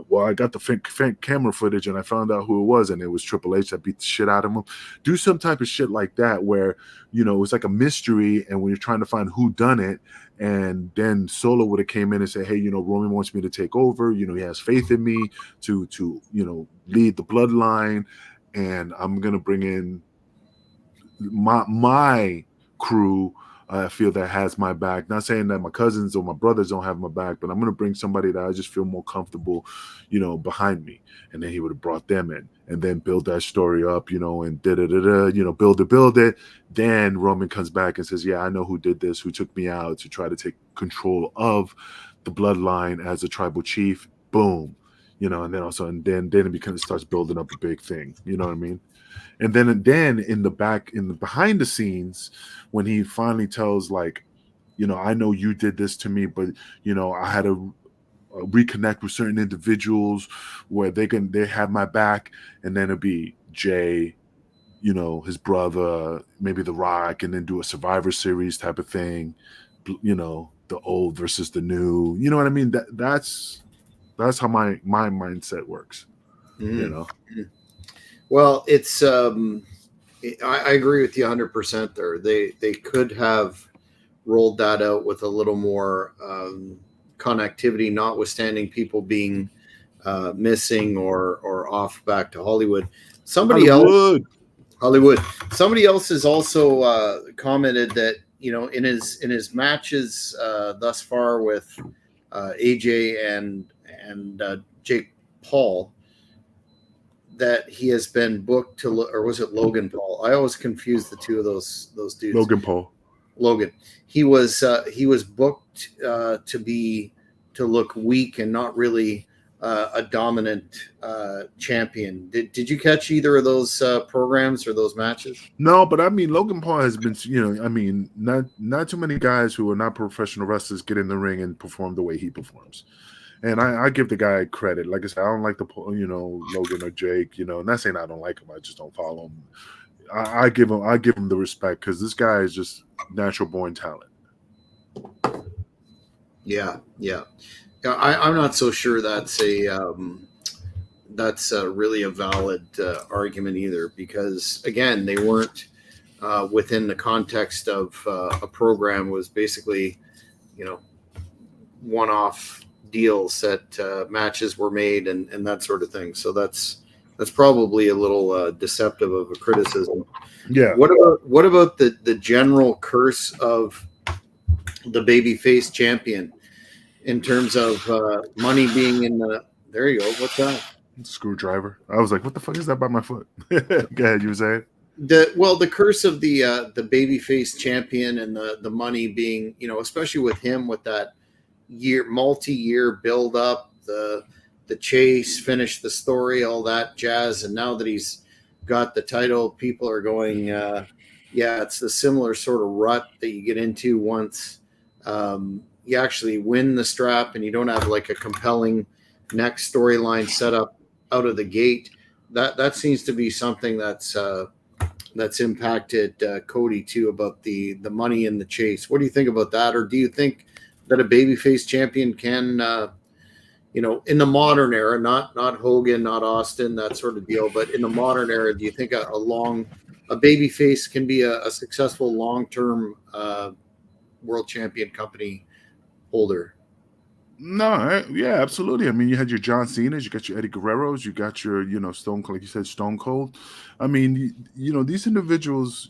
well, I got the camera footage and I found out who it was, and it was Triple H that beat the shit out of him. Do some type of shit like that where it's like a mystery, and when you're trying to find who done it, and then Solo would have came in and said, hey, Roman wants me to take over, he has faith in me to lead the bloodline, and I'm gonna bring in my crew. I feel that has my back. Not saying that my cousins or my brothers don't have my back, but I'm going to bring somebody that I just feel more comfortable, behind me. And then he would have brought them in and then build that story up, and build it. Then Roman comes back and says, yeah, I know who did this, who took me out to try to take control of the bloodline as a tribal chief. Boom. And then also, and then it starts building up a big thing. You know what I mean? And then in the behind the scenes, when he finally tells, like, I know you did this to me, but I had to reconnect with certain individuals where they have my back, and then it'll be Jay, his brother, maybe The Rock, and then do a Survivor Series type of thing, the old versus the new. You know what I mean? That's how my mindset works. Mm-hmm. Well, it's I agree with you 100% there. They could have rolled that out with a little more connectivity, notwithstanding people being missing or off back to Hollywood. Somebody else has also commented that in his matches thus far with AJ and Jake Paul, that he has been booked to, or was it Logan Paul? I always confuse the two of those dudes. Logan Paul. Logan. He was booked to look weak and not really a dominant champion. Did you catch either of those programs or those matches? No, but I mean, Logan Paul has been, not too many guys who are not professional wrestlers get in the ring and perform the way he performs. And I give the guy credit. Like I said, I don't like Logan or Jake, not saying I don't like him. I just don't follow him. I give him the respect because this guy is just natural born talent. Yeah. I'm not so sure that's really a valid argument either, because again, they weren't within the context of a program. Was basically, one-off deals that matches were made and that sort of thing. So that's that's probably a little deceptive of a criticism. Yeah. What about the general curse of the babyface champion in terms of money being in the? There you go. What's that? Screwdriver. I was like, what the fuck is that by my foot? Go ahead, you were saying? The curse of the babyface champion and the money being, especially with him, with that multi-year build up, the chase, finish the story, all that jazz, and now that he's got the title, people are going, it's the similar sort of rut that you get into once you actually win the strap and you don't have like a compelling next storyline set up out of the gate. That seems to be something that's impacted Cody too, about the money in the chase. What do you think about that? Or do you think that a babyface champion can, in the modern era, not Hogan, not Austin, that sort of deal, but in the modern era, do you think a babyface can be a successful long-term world champion company holder? No, yeah, absolutely. I mean, you had your John Cena's, you got your Eddie Guerrero's, you got your, Stone Cold, like you said, Stone Cold. I mean, these individuals,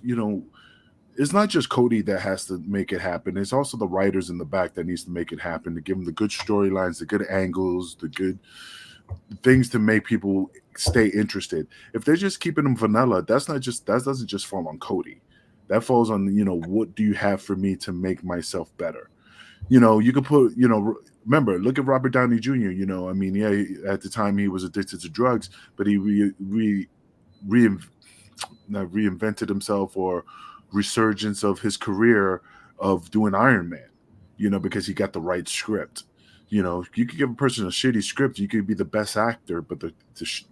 it's not just Cody that has to make it happen. It's also the writers in the back that needs to make it happen, to give them the good storylines, the good angles, the good things to make people stay interested. If they're just keeping them vanilla, that doesn't just fall on Cody. That falls on, what do you have for me to make myself better? You could put, remember, look at Robert Downey Jr. I mean, yeah, at the time he was addicted to drugs, but he reinvented himself, or resurgence of his career of doing Iron Man, because he got the right script. You could give a person a shitty script, you could be the best actor, but the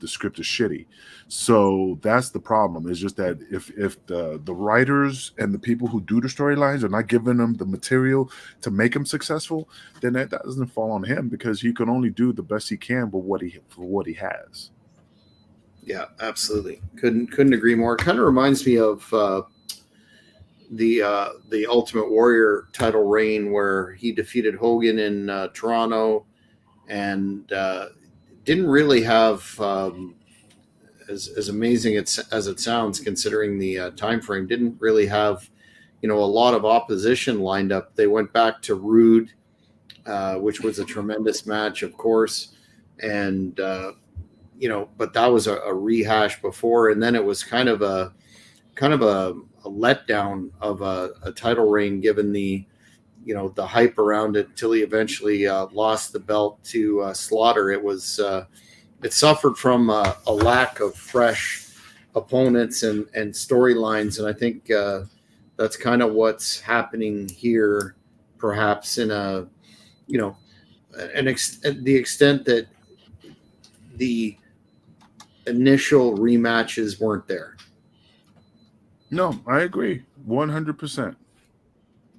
script is shitty. So that's the problem. It's just that if the writers and the people who do the storylines are not giving them the material to make him successful, then that doesn't fall on him, because he can only do the best he can for what he has. Yeah, absolutely. Couldn't agree more. It kind of reminds me of the Ultimate Warrior title reign, where he defeated Hogan in Toronto, and didn't really have as amazing as it sounds, considering the time frame. Didn't really have a lot of opposition lined up. They went back to Rude, which was a tremendous match, of course, and but that was a rehash before, and then it was kind of a letdown of a title reign, given the the hype around it, until he eventually lost the belt to Slaughter. It suffered from a lack of fresh opponents and storylines, and I think that's kind of what's happening here, perhaps in the extent that the initial rematches weren't there. No, I agree 100%.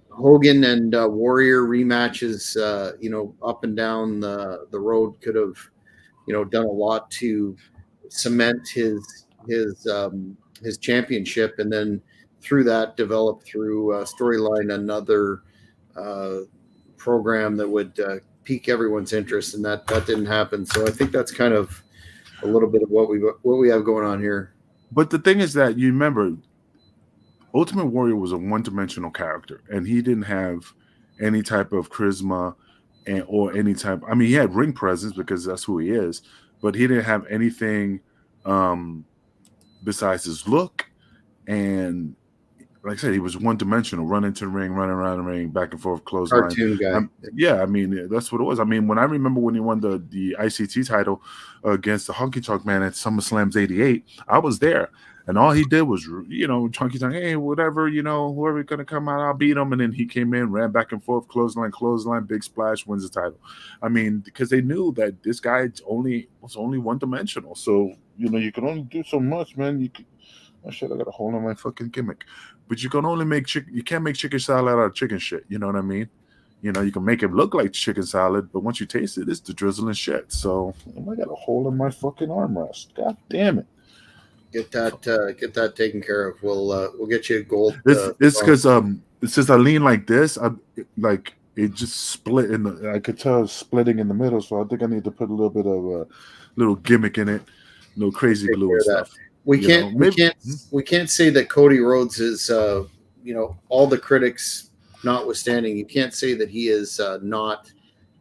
Hogan and Warrior rematches, up and down the road, could have, done a lot to cement his championship, and then through that develop through storyline another program that would pique everyone's interest, and that didn't happen. So I think that's kind of a little bit of what we have going on here. But the thing is that, you remember, Ultimate Warrior was a one-dimensional character, and he didn't have any type of charisma or any type. I mean, he had ring presence because that's who he is, but he didn't have anything besides his look. And like I said, he was one-dimensional, run into the ring, run around the ring, back and forth, clothesline. Cartoon guy. Yeah, I mean, that's what it was. I mean, when I remember when he won the ICT title against the Honky Tonk Man at SummerSlam's '88, I was there. And all he did was, Chunky Tonk, hey, whatever, whoever's going to come out, I'll beat him. And then he came in, ran back and forth, clothesline, big splash, wins the title. I mean, because they knew that this guy was only one-dimensional. So, you can only do so much, man. Oh, shit, I got a hole in my fucking gimmick. But you can only you can't make chicken salad out of chicken shit. You know what I mean? You can make it look like chicken salad, but once you taste it, it's the drizzling shit. So, I got a hole in my fucking armrest. God damn it. Get that taken care of. We'll get you a gold. It's because since I lean like this, it just split I could tell it's splitting in the middle. So I think I need to put a little bit of a little gimmick in it no crazy Take glue care and of that. stuff. We You can't know, we maybe. can't we can't say that Cody Rhodes is all the critics notwithstanding, you can't say that he is not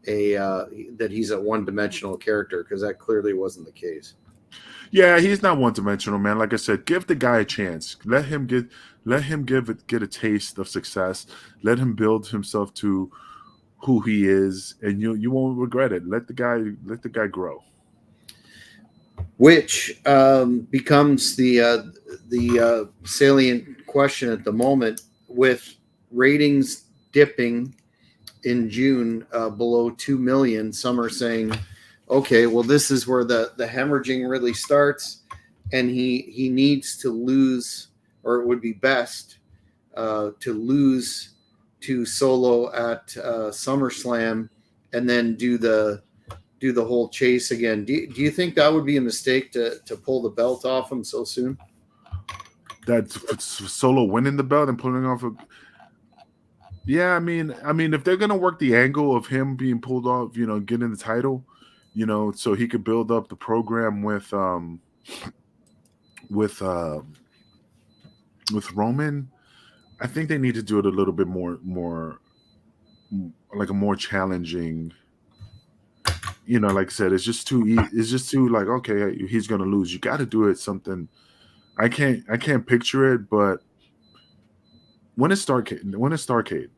that he's a one-dimensional character, because that clearly wasn't the case. Yeah, he's not one dimensional, man. Like I said, give the guy a chance. Let him get a taste of success. Let him build himself to who he is, and you won't regret it. Let the guy grow. Which becomes the salient question at the moment, with ratings dipping in June below 2 million. Some are saying, okay, well, this is where the hemorrhaging really starts, and he needs to lose, or it would be best to lose to Solo at SummerSlam, and then do the whole chase again. Do you think that would be a mistake to pull the belt off him so soon? That Solo winning the belt and pulling off a. Yeah, I mean, if they're gonna work the angle of him being pulled off, getting the title, so he could build up the program with Roman, I think they need to do it a little bit more like a more challenging. Like I said, it's just too like, okay, he's gonna lose. You got to do it something. I can't picture it, but when is Starcade?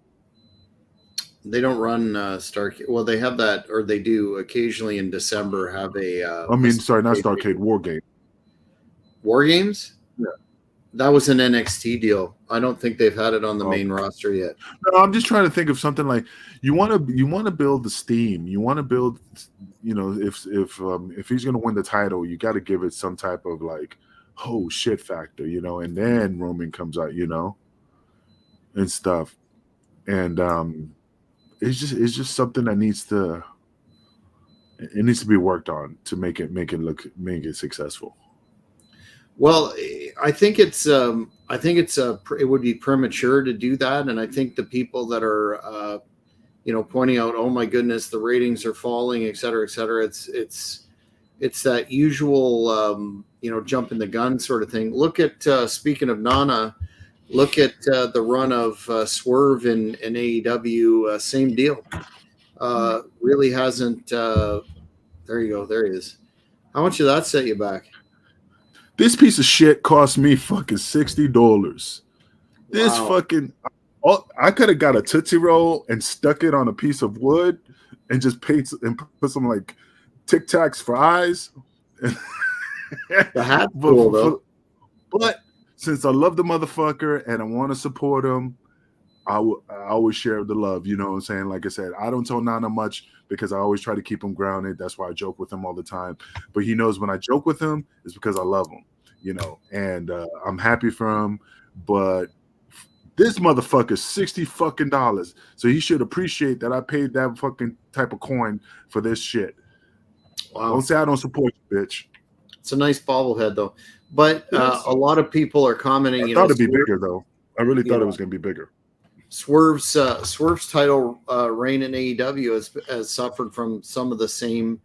They don't run Starcade. Well, they have that, or they do occasionally in December have a. Sorry, not Starcade. War Game. War Games. Yeah, that was an NXT deal. I don't think they've had it on the main roster yet. No, I'm just trying to think of something like you want to build the steam. You want to build, if he's gonna win the title, you got to give it some type of like, oh shit factor, and then Roman comes out, and stuff, and it's just something that needs to be worked on to make it successful. Well, I think it would be premature to do that, and I think the people that are pointing out, oh my goodness, the ratings are falling, et cetera, it's that usual jump in the gun sort of thing. Look at speaking of Nana, look at the run of Swerve in AEW. Same deal. Really hasn't. There you go. There he is. How much did that set you back? This piece of shit cost me fucking $60. This fucking. Oh, I could have got a Tootsie Roll and stuck it on a piece of wood and just put some like Tic Tacs for eyes. The hat's cool though. But since I love the motherfucker and I want to support him, I always share the love. You know what I'm saying? Like I said, I don't tell Nana much because I always try to keep him grounded. That's why I joke with him all the time. But he knows when I joke with him, it's because I love him, and I'm happy for him. But this motherfucker, $60 so he should appreciate that I paid that fucking type of coin for this shit. Wow. Don't say I don't support you, bitch. It's a nice bobblehead though. But a lot of people are commenting. I thought it'd be bigger though. I really thought it was going to be bigger. Swerve's title reign in AEW has suffered from some of the same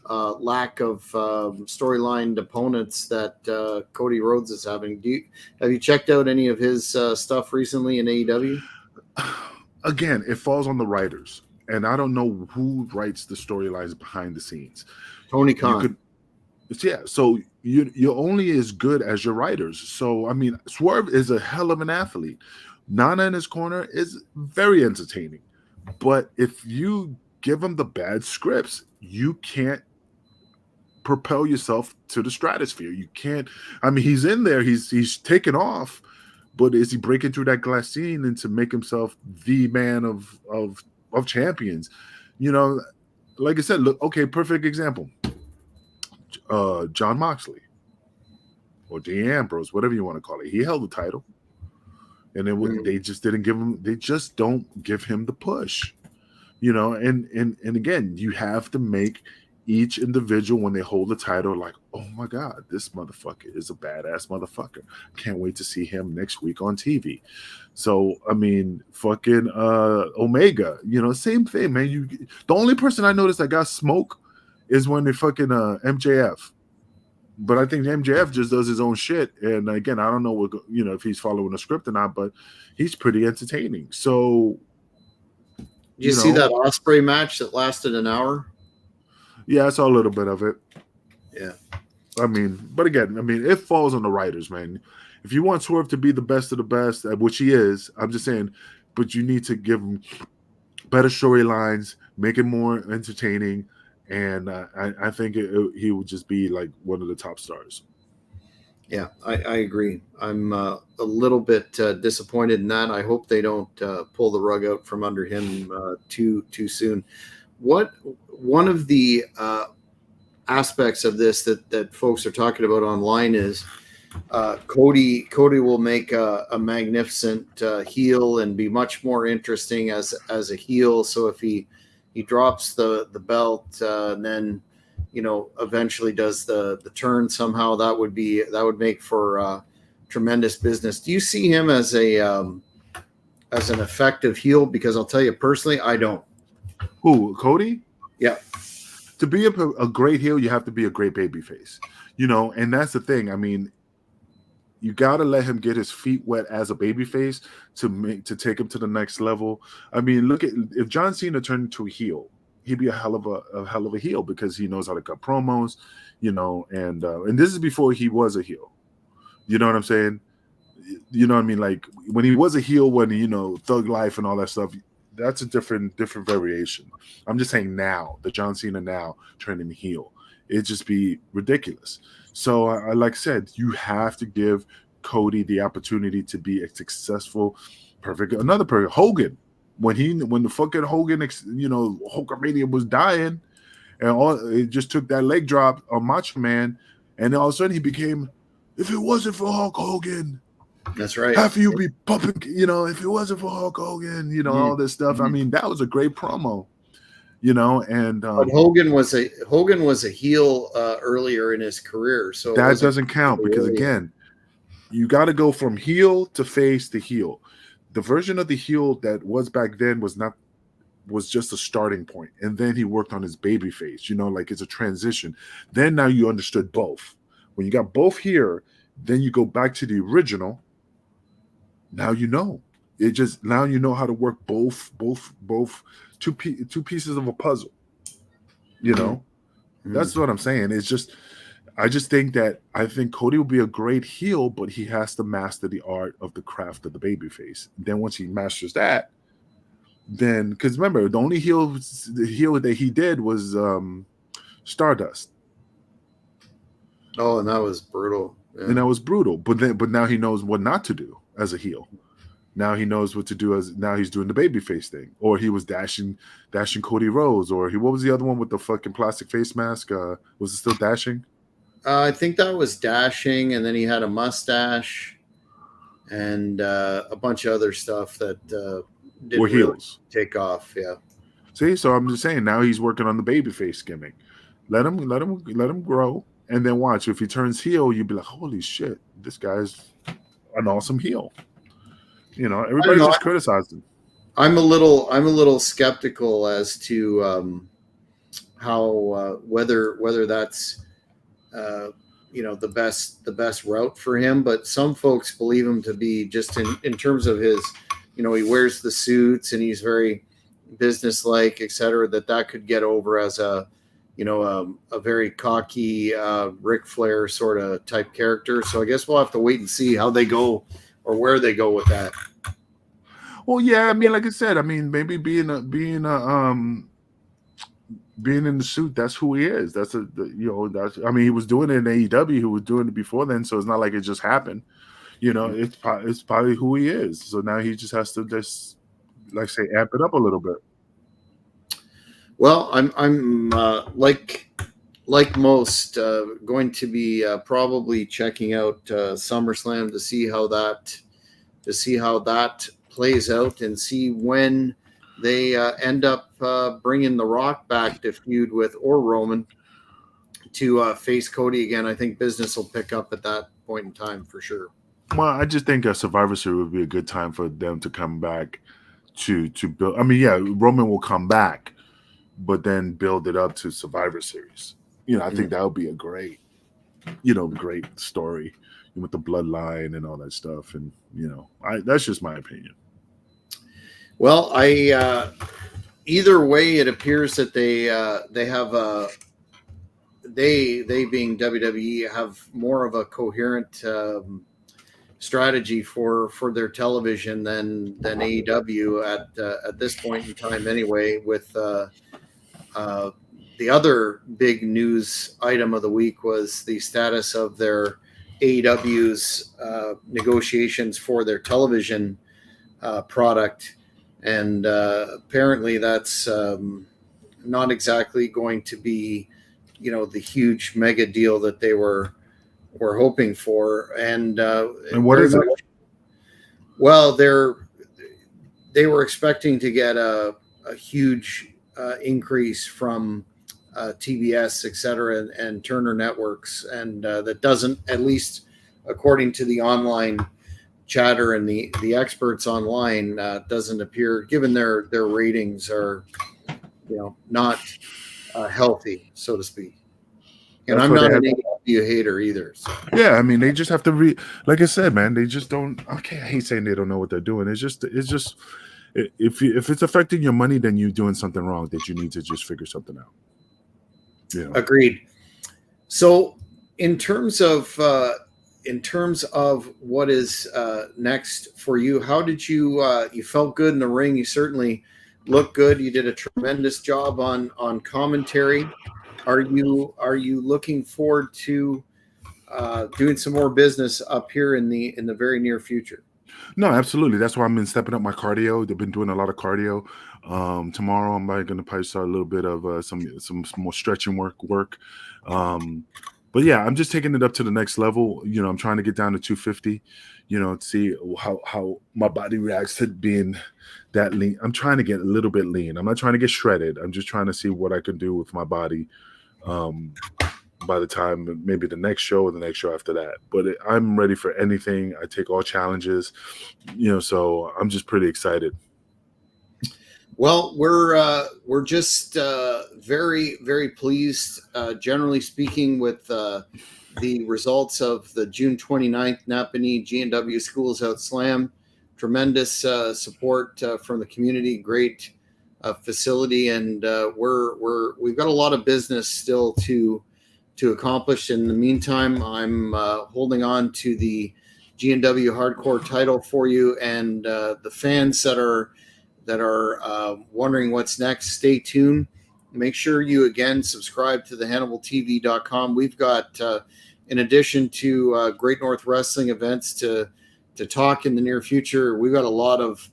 lack of storyline opponents that Cody Rhodes is having. Have you checked out any of his stuff recently in AEW? Again, it falls on the writers, and I don't know who writes the storylines behind the scenes. Tony Khan. So you're only as good as your writers. So I mean, Swerve is a hell of an athlete. Nana in his corner is very entertaining, but if you give him the bad scripts, you can't propel yourself to the stratosphere. You can't. I mean, he's in there. He's taken off, but is he breaking through that glass ceiling to make himself the man of champions? Like I said, look. Okay, perfect example. John Moxley or Dean Ambrose, whatever you want to call it. He held the title. And then they just didn't give him. They just don't give him the push, And again, you have to make each individual when they hold the title like, oh my god, this motherfucker is a badass motherfucker. Can't wait to see him next week on TV. So I mean, fucking Omega, same thing, man. The only person I noticed that got smoke is when they fucking MJF. But I think MJF just does his own shit. And again, I don't know what if he's following a script or not, but he's pretty entertaining. So, Did you see that Osprey match that lasted an hour? Yeah, I saw a little bit of it. Yeah. I mean, but again, it falls on the writers, man. If you want Swerve to be the best of the best, which he is, I'm just saying, but you need to give him better storylines, make it more entertaining, and I think he would just be like one of the top stars. Yeah, I agree. I'm a little bit disappointed in that. I hope they don't pull the rug out from under him too soon. One of the aspects of this that folks are talking about online is Cody will make a magnificent heel and be much more interesting as a heel. So if he drops the belt and then eventually does the turn somehow, that would make for tremendous business. Do you see him as an effective heel? Because I'll tell you personally, I don't. Who, Cody? Yeah. To be a great heel, you have to be a great babyface, and that's the thing. You got to let him get his feet wet as a babyface to take him to the next level. Look at if John Cena turned into a heel, he'd be a hell of a heel because he knows how to cut promos, and this is before he was a heel. You know what I'm saying? You know what I mean? Like when he was a heel, when Thug Life and all that stuff, that's a different variation. I'm just saying now, the John Cena now turning heel, it'd just be ridiculous. So, like I said, you have to give Cody the opportunity to be a successful, another perfect Hogan. When the fucking Hogan, Hulkamania was dying, and it just took that leg drop on Macho Man, and all of a sudden he became, if it wasn't for Hulk Hogan, that's right, half of you be pumping, if it wasn't for Hulk Hogan, all this stuff. Mm-hmm. That was a great promo. And but Hogan was a heel earlier in his career, so that doesn't count because again, you got to go from heel to face to heel. The version of the heel that was back then was just a starting point, and then he worked on his baby face. Like it's a transition. Then now you understood both. When you got both here, then you go back to the original. Now now you know how to work both two pieces of a puzzle. That's what I'm saying. It's just, I just think Cody will be a great heel, but he has to master the art of the craft of the babyface. Then once he masters that, then because remember the only heel that he did was Stardust. Oh, and that was brutal. Yeah. And that was brutal. But now he knows what not to do as a heel. Now he knows what to do now he's doing the babyface thing. Or he was dashing Cody Rhodes. Or what was the other one with the fucking plastic face mask? Was it still dashing? I think that was dashing, and then he had a mustache and a bunch of other stuff that didn't really take off. Yeah. See, so I'm just saying now he's working on the babyface gimmick. Let him grow, and then watch. If he turns heel, you'd be like, holy shit, this guy's an awesome heel. Everybody just criticized him. I'm a little skeptical as to how whether that's the best route for him. But some folks believe him to be just in terms of his, he wears the suits and he's very businesslike, etc. That could get over as a very cocky Ric Flair sort of type character. So I guess we'll have to wait and see how they go or where they go with that. Well, yeah, like I said, maybe being in the suit, that's who he is. That's he was doing it in AEW, who was doing it before then, so it's not like it just happened. It's probably who he is. So now he just has to just, like say, amp it up a little bit. Well, I'm like most going to be probably checking out SummerSlam to see how that plays out and see when they end up bringing The Rock back to feud with or Roman to face Cody again. I think business will pick up at that point in time for sure. Well, I just think a Survivor Series would be a good time for them to come back to build. Roman will come back, but then build it up to Survivor Series. I think that would be a great great story with the bloodline and all that stuff. And that's just my opinion. Well, either way, it appears that they have they being WWE have more of a coherent strategy for their television than AEW at this point in time. Anyway, with the other big news item of the week was the status of their AEW's negotiations for their television product, and apparently that's not exactly going to be the huge mega deal that they were hoping for. And what is it? Well, they were expecting to get a huge increase from TBS, et cetera, and Turner Networks, and that doesn't, at least according to the online chatter and the experts online, doesn't appear, given their ratings are not healthy, so to speak. And I'm not an AEW hater either. So. Yeah, I mean, they just have to like I said, man, they just don't. Okay, I hate saying they don't know what they're doing. It's just if it's affecting your money, then you're doing something wrong that you need to just figure something out. Agreed. So in terms of what is next for you, how did you felt good in the ring? You certainly looked good. You did a tremendous job on commentary. Are you looking forward to doing some more business up here in the very near future? No, absolutely. That's why I've been stepping up my cardio. They've been doing a lot of cardio. Tomorrow I'm going to probably start a little bit of some more stretching work. But yeah, I'm just taking it up to the next level. I'm trying to get down to 250. To see how my body reacts to being that lean. I'm trying to get a little bit lean. I'm not trying to get shredded. I'm just trying to see what I can do with my body. By the time maybe the next show or the next show after that. But I'm ready for anything. I take all challenges, so I'm just pretty excited. Well, we're just very, very pleased, generally speaking, with the results of the June 29th Napanee G&W Schools Out Slam. Tremendous support from the community, great facility, and we've got a lot of business still to accomplish. In the meantime, I'm holding on to the G&W Hardcore title for you, and the fans that are wondering what's next, stay tuned. Make sure you again subscribe to the HannibalTV.com. We've got, in addition to Great North Wrestling events to talk in the near future, we've got a lot of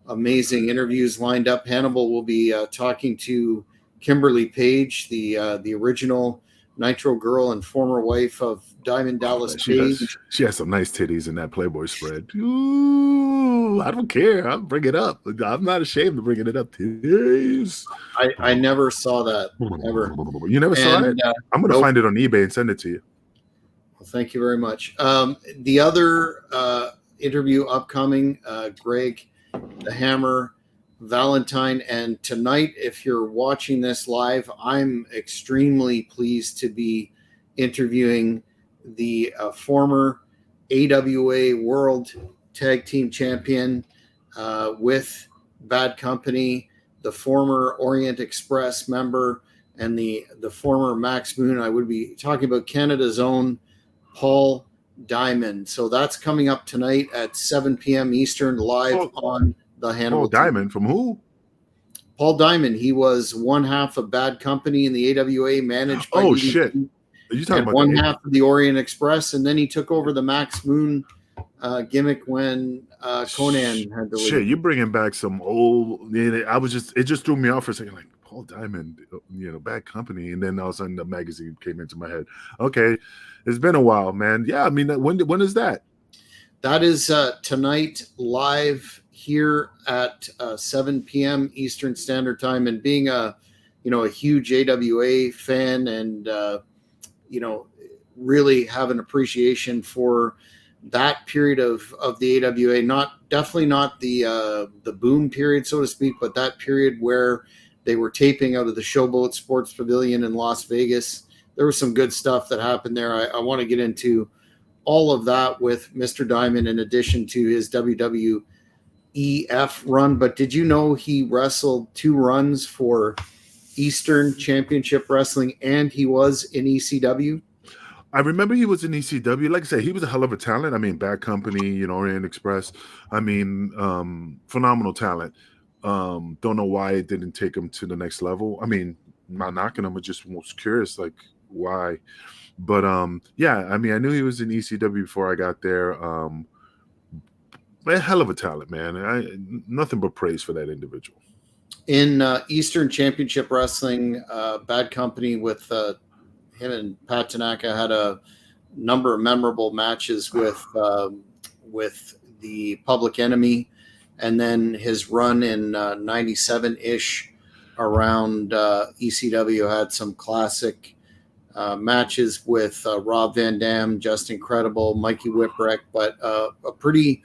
amazing interviews lined up. Hannibal will be talking to Kimberly Page, the original Nitro Girl and former wife of Diamond Dallas Page. She has some nice titties in that Playboy spread. Ooh, I don't care. I'll bring it up. I'm not ashamed of bringing it up. Titties. I never saw that, ever. You never saw it? I'm going to find it on eBay and send it to you. Well, thank you very much. The other interview upcoming, Greg the Hammer Valentine, and tonight, if you're watching this live, I'm extremely pleased to be interviewing the former AWA World Tag Team Champion with Bad Company, the former Orient Express member, and the former Max Moon. I would be talking about Canada's own Paul Diamond. So that's coming up tonight at 7 p.m. Eastern, live on the Hannibal. Paul Diamond from who? Paul Diamond. He was one half of Bad Company in the AWA, managed by DDP, shit. Are you talking about one half of the Orient Express, and then he took over the Max Moon gimmick when Conan had to leave. Shit, you're bringing back some old. It just threw me off for a second. Like Paul Diamond, Bad Company, and then all of a sudden the magazine came into my head. Okay, it's been a while, man. Yeah, I mean, when is that? That is tonight, live here at 7 p.m. Eastern Standard Time. And being a huge AWA fan, and really have an appreciation for that period of the AWA, definitely not the boom period, so to speak, but that period where they were taping out of the Showboat Sports Pavilion in Las Vegas, there was some good stuff that happened there. I want to get into all of that with Mr. Diamond in addition to his WWEF run. But did you know he wrestled 2 runs for Eastern Championship Wrestling and he was in ECW? I remember he was in ECW. Like I said, he was a hell of a talent. I mean, Bad Company, Orient Express. I mean, phenomenal talent. Don't know why it didn't take him to the next level. I mean, not knocking him, I just was curious, like why. But yeah, I mean, I knew he was in ECW before I got there. A hell of a talent, man. Nothing but praise for that individual. In Eastern Championship Wrestling, Bad Company with him and Pat Tanaka had a number of memorable matches with the Public Enemy, and then his run in 97-ish around ECW had some classic matches with Rob Van Dam, Just Incredible, Mikey Whipwreck, but a pretty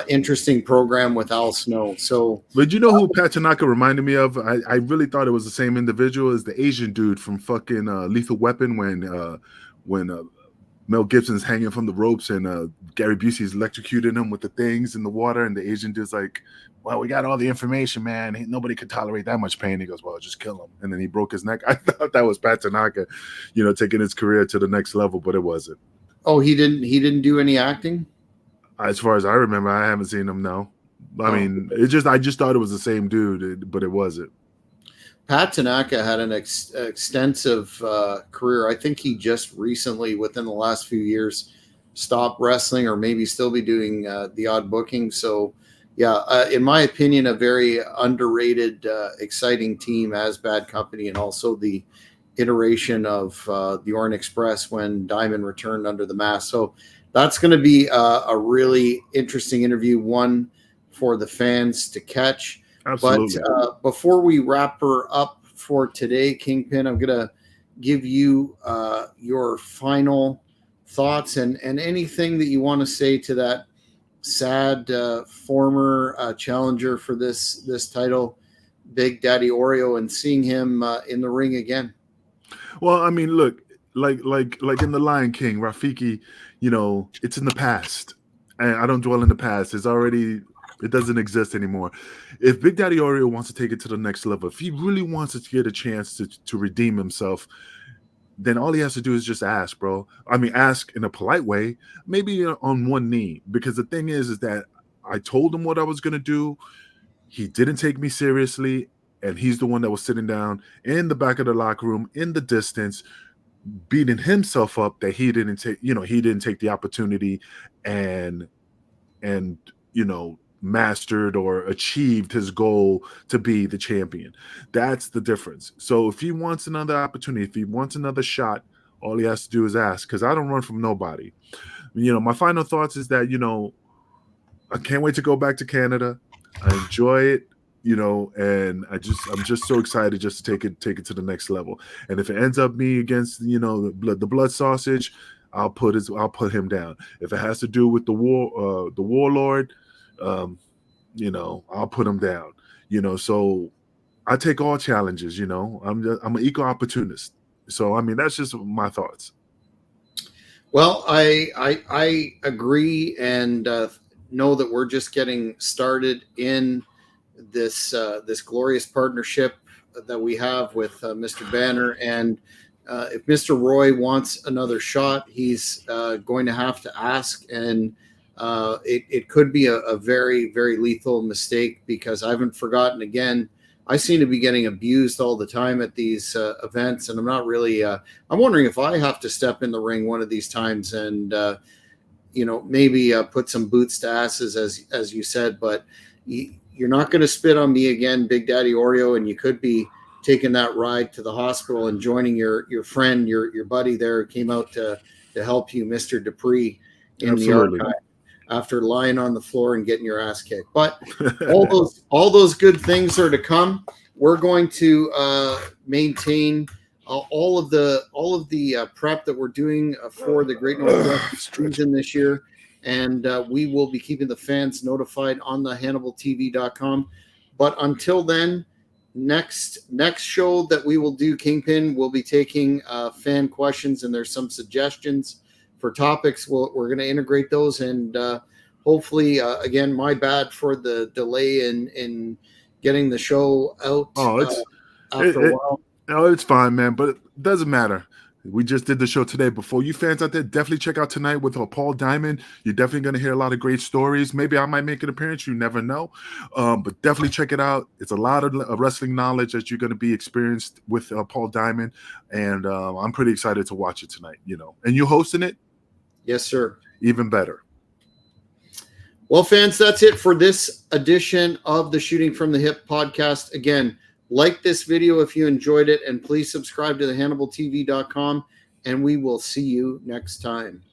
interesting program with Al Snow. So, but you know who Pat Tanaka reminded me of? I really thought it was the same individual as the Asian dude from fucking Lethal Weapon when Mel Gibson's hanging from the ropes and Gary Busey's electrocuting him with the things in the water, and the Asian dude's like, "Well, we got all the information, man. Nobody could tolerate that much pain." He goes, "Well, just kill him," and then he broke his neck. I thought that was Pat Tanaka, taking his career to the next level, but it wasn't. Oh, he didn't do any acting? As far as I remember, I haven't seen him. No, I mean, I just thought it was the same dude, but it wasn't. Pat Tanaka had an extensive career. I think he just recently, within the last few years, stopped wrestling, or maybe still be doing the odd booking. So, yeah, in my opinion, a very underrated, exciting team as Bad Company, and also the iteration of the Orient Express when Diamond returned under the mask. So that's going to be a really interesting interview, one for the fans to catch. Absolutely. But before we wrap her up for today, Kingpin, I'm going to give you your final thoughts and anything that you want to say to that sad former challenger for this title, Big Daddy Oreo, and seeing him in the ring again. Well, I mean, look, like in The Lion King, Rafiki, it's in the past, and I don't dwell in the past. It doesn't exist anymore. If Big Daddy Oreo wants to take it to the next level, if he really wants to get a chance to redeem himself, then all he has to do is just ask, bro. I mean, ask in a polite way, maybe on one knee, because the thing is that I told him what I was going to do. He didn't take me seriously, and he's the one that was sitting down in the back of the locker room in the distance, beating himself up that he didn't take the opportunity and mastered or achieved his goal to be the champion. That's the difference. So if he wants another opportunity, if he wants another shot, all he has to do is ask, because I don't run from nobody. My final thoughts is that, I can't wait to go back to Canada. I enjoy it, and I'm just so excited just to take it to the next level. And if it ends up me against, the blood sausage, I'll put him down. If it has to do with the warlord, I'll put him down. So I take all challenges. I'm an equal opportunist. So I mean, that's just my thoughts. Well, I agree, and know that we're just getting started in this glorious partnership that we have with Mr. Banner. And if Mr. Roy wants another shot, he's going to have to ask, and it could be a very, very lethal mistake, because I haven't forgotten. Again, I seem to be getting abused all the time at these events, and I'm not really I'm wondering if I have to step in the ring one of these times and maybe put some boots to asses, as you said. But you're not going to spit on me again, Big Daddy Oreo, and you could be taking that ride to the hospital and joining your friend, your buddy there, who came out to help you, Mr. Dupree, in Absolutely. the archive, after lying on the floor and getting your ass kicked. But all those good things are to come. We're going to maintain all of the prep that we're doing for the Great Northwest season this year, and we will be keeping the fans notified on the HannibalTV.com. But until then, next show that we will do, Kingpin, we'll be taking fan questions, and there's some suggestions for topics. We're going to integrate those, and hopefully, again, my bad for the delay in getting the show out. After a while. No, it's fine, man, but it doesn't matter. We just did the show today. Before you fans out there, definitely check out tonight with Paul Diamond. You're definitely going to hear a lot of great stories. Maybe I might make an appearance. You never know. But definitely check it out. It's a lot of wrestling knowledge that you're going to be experienced with Paul Diamond. And I'm pretty excited to watch it tonight, And you hosting it? Yes, sir. Even better. Well, fans, that's it for this edition of the Shooting from the Hip podcast. Again, like this video if you enjoyed it, and please subscribe to thehannibaltv.com, and we will see you next time.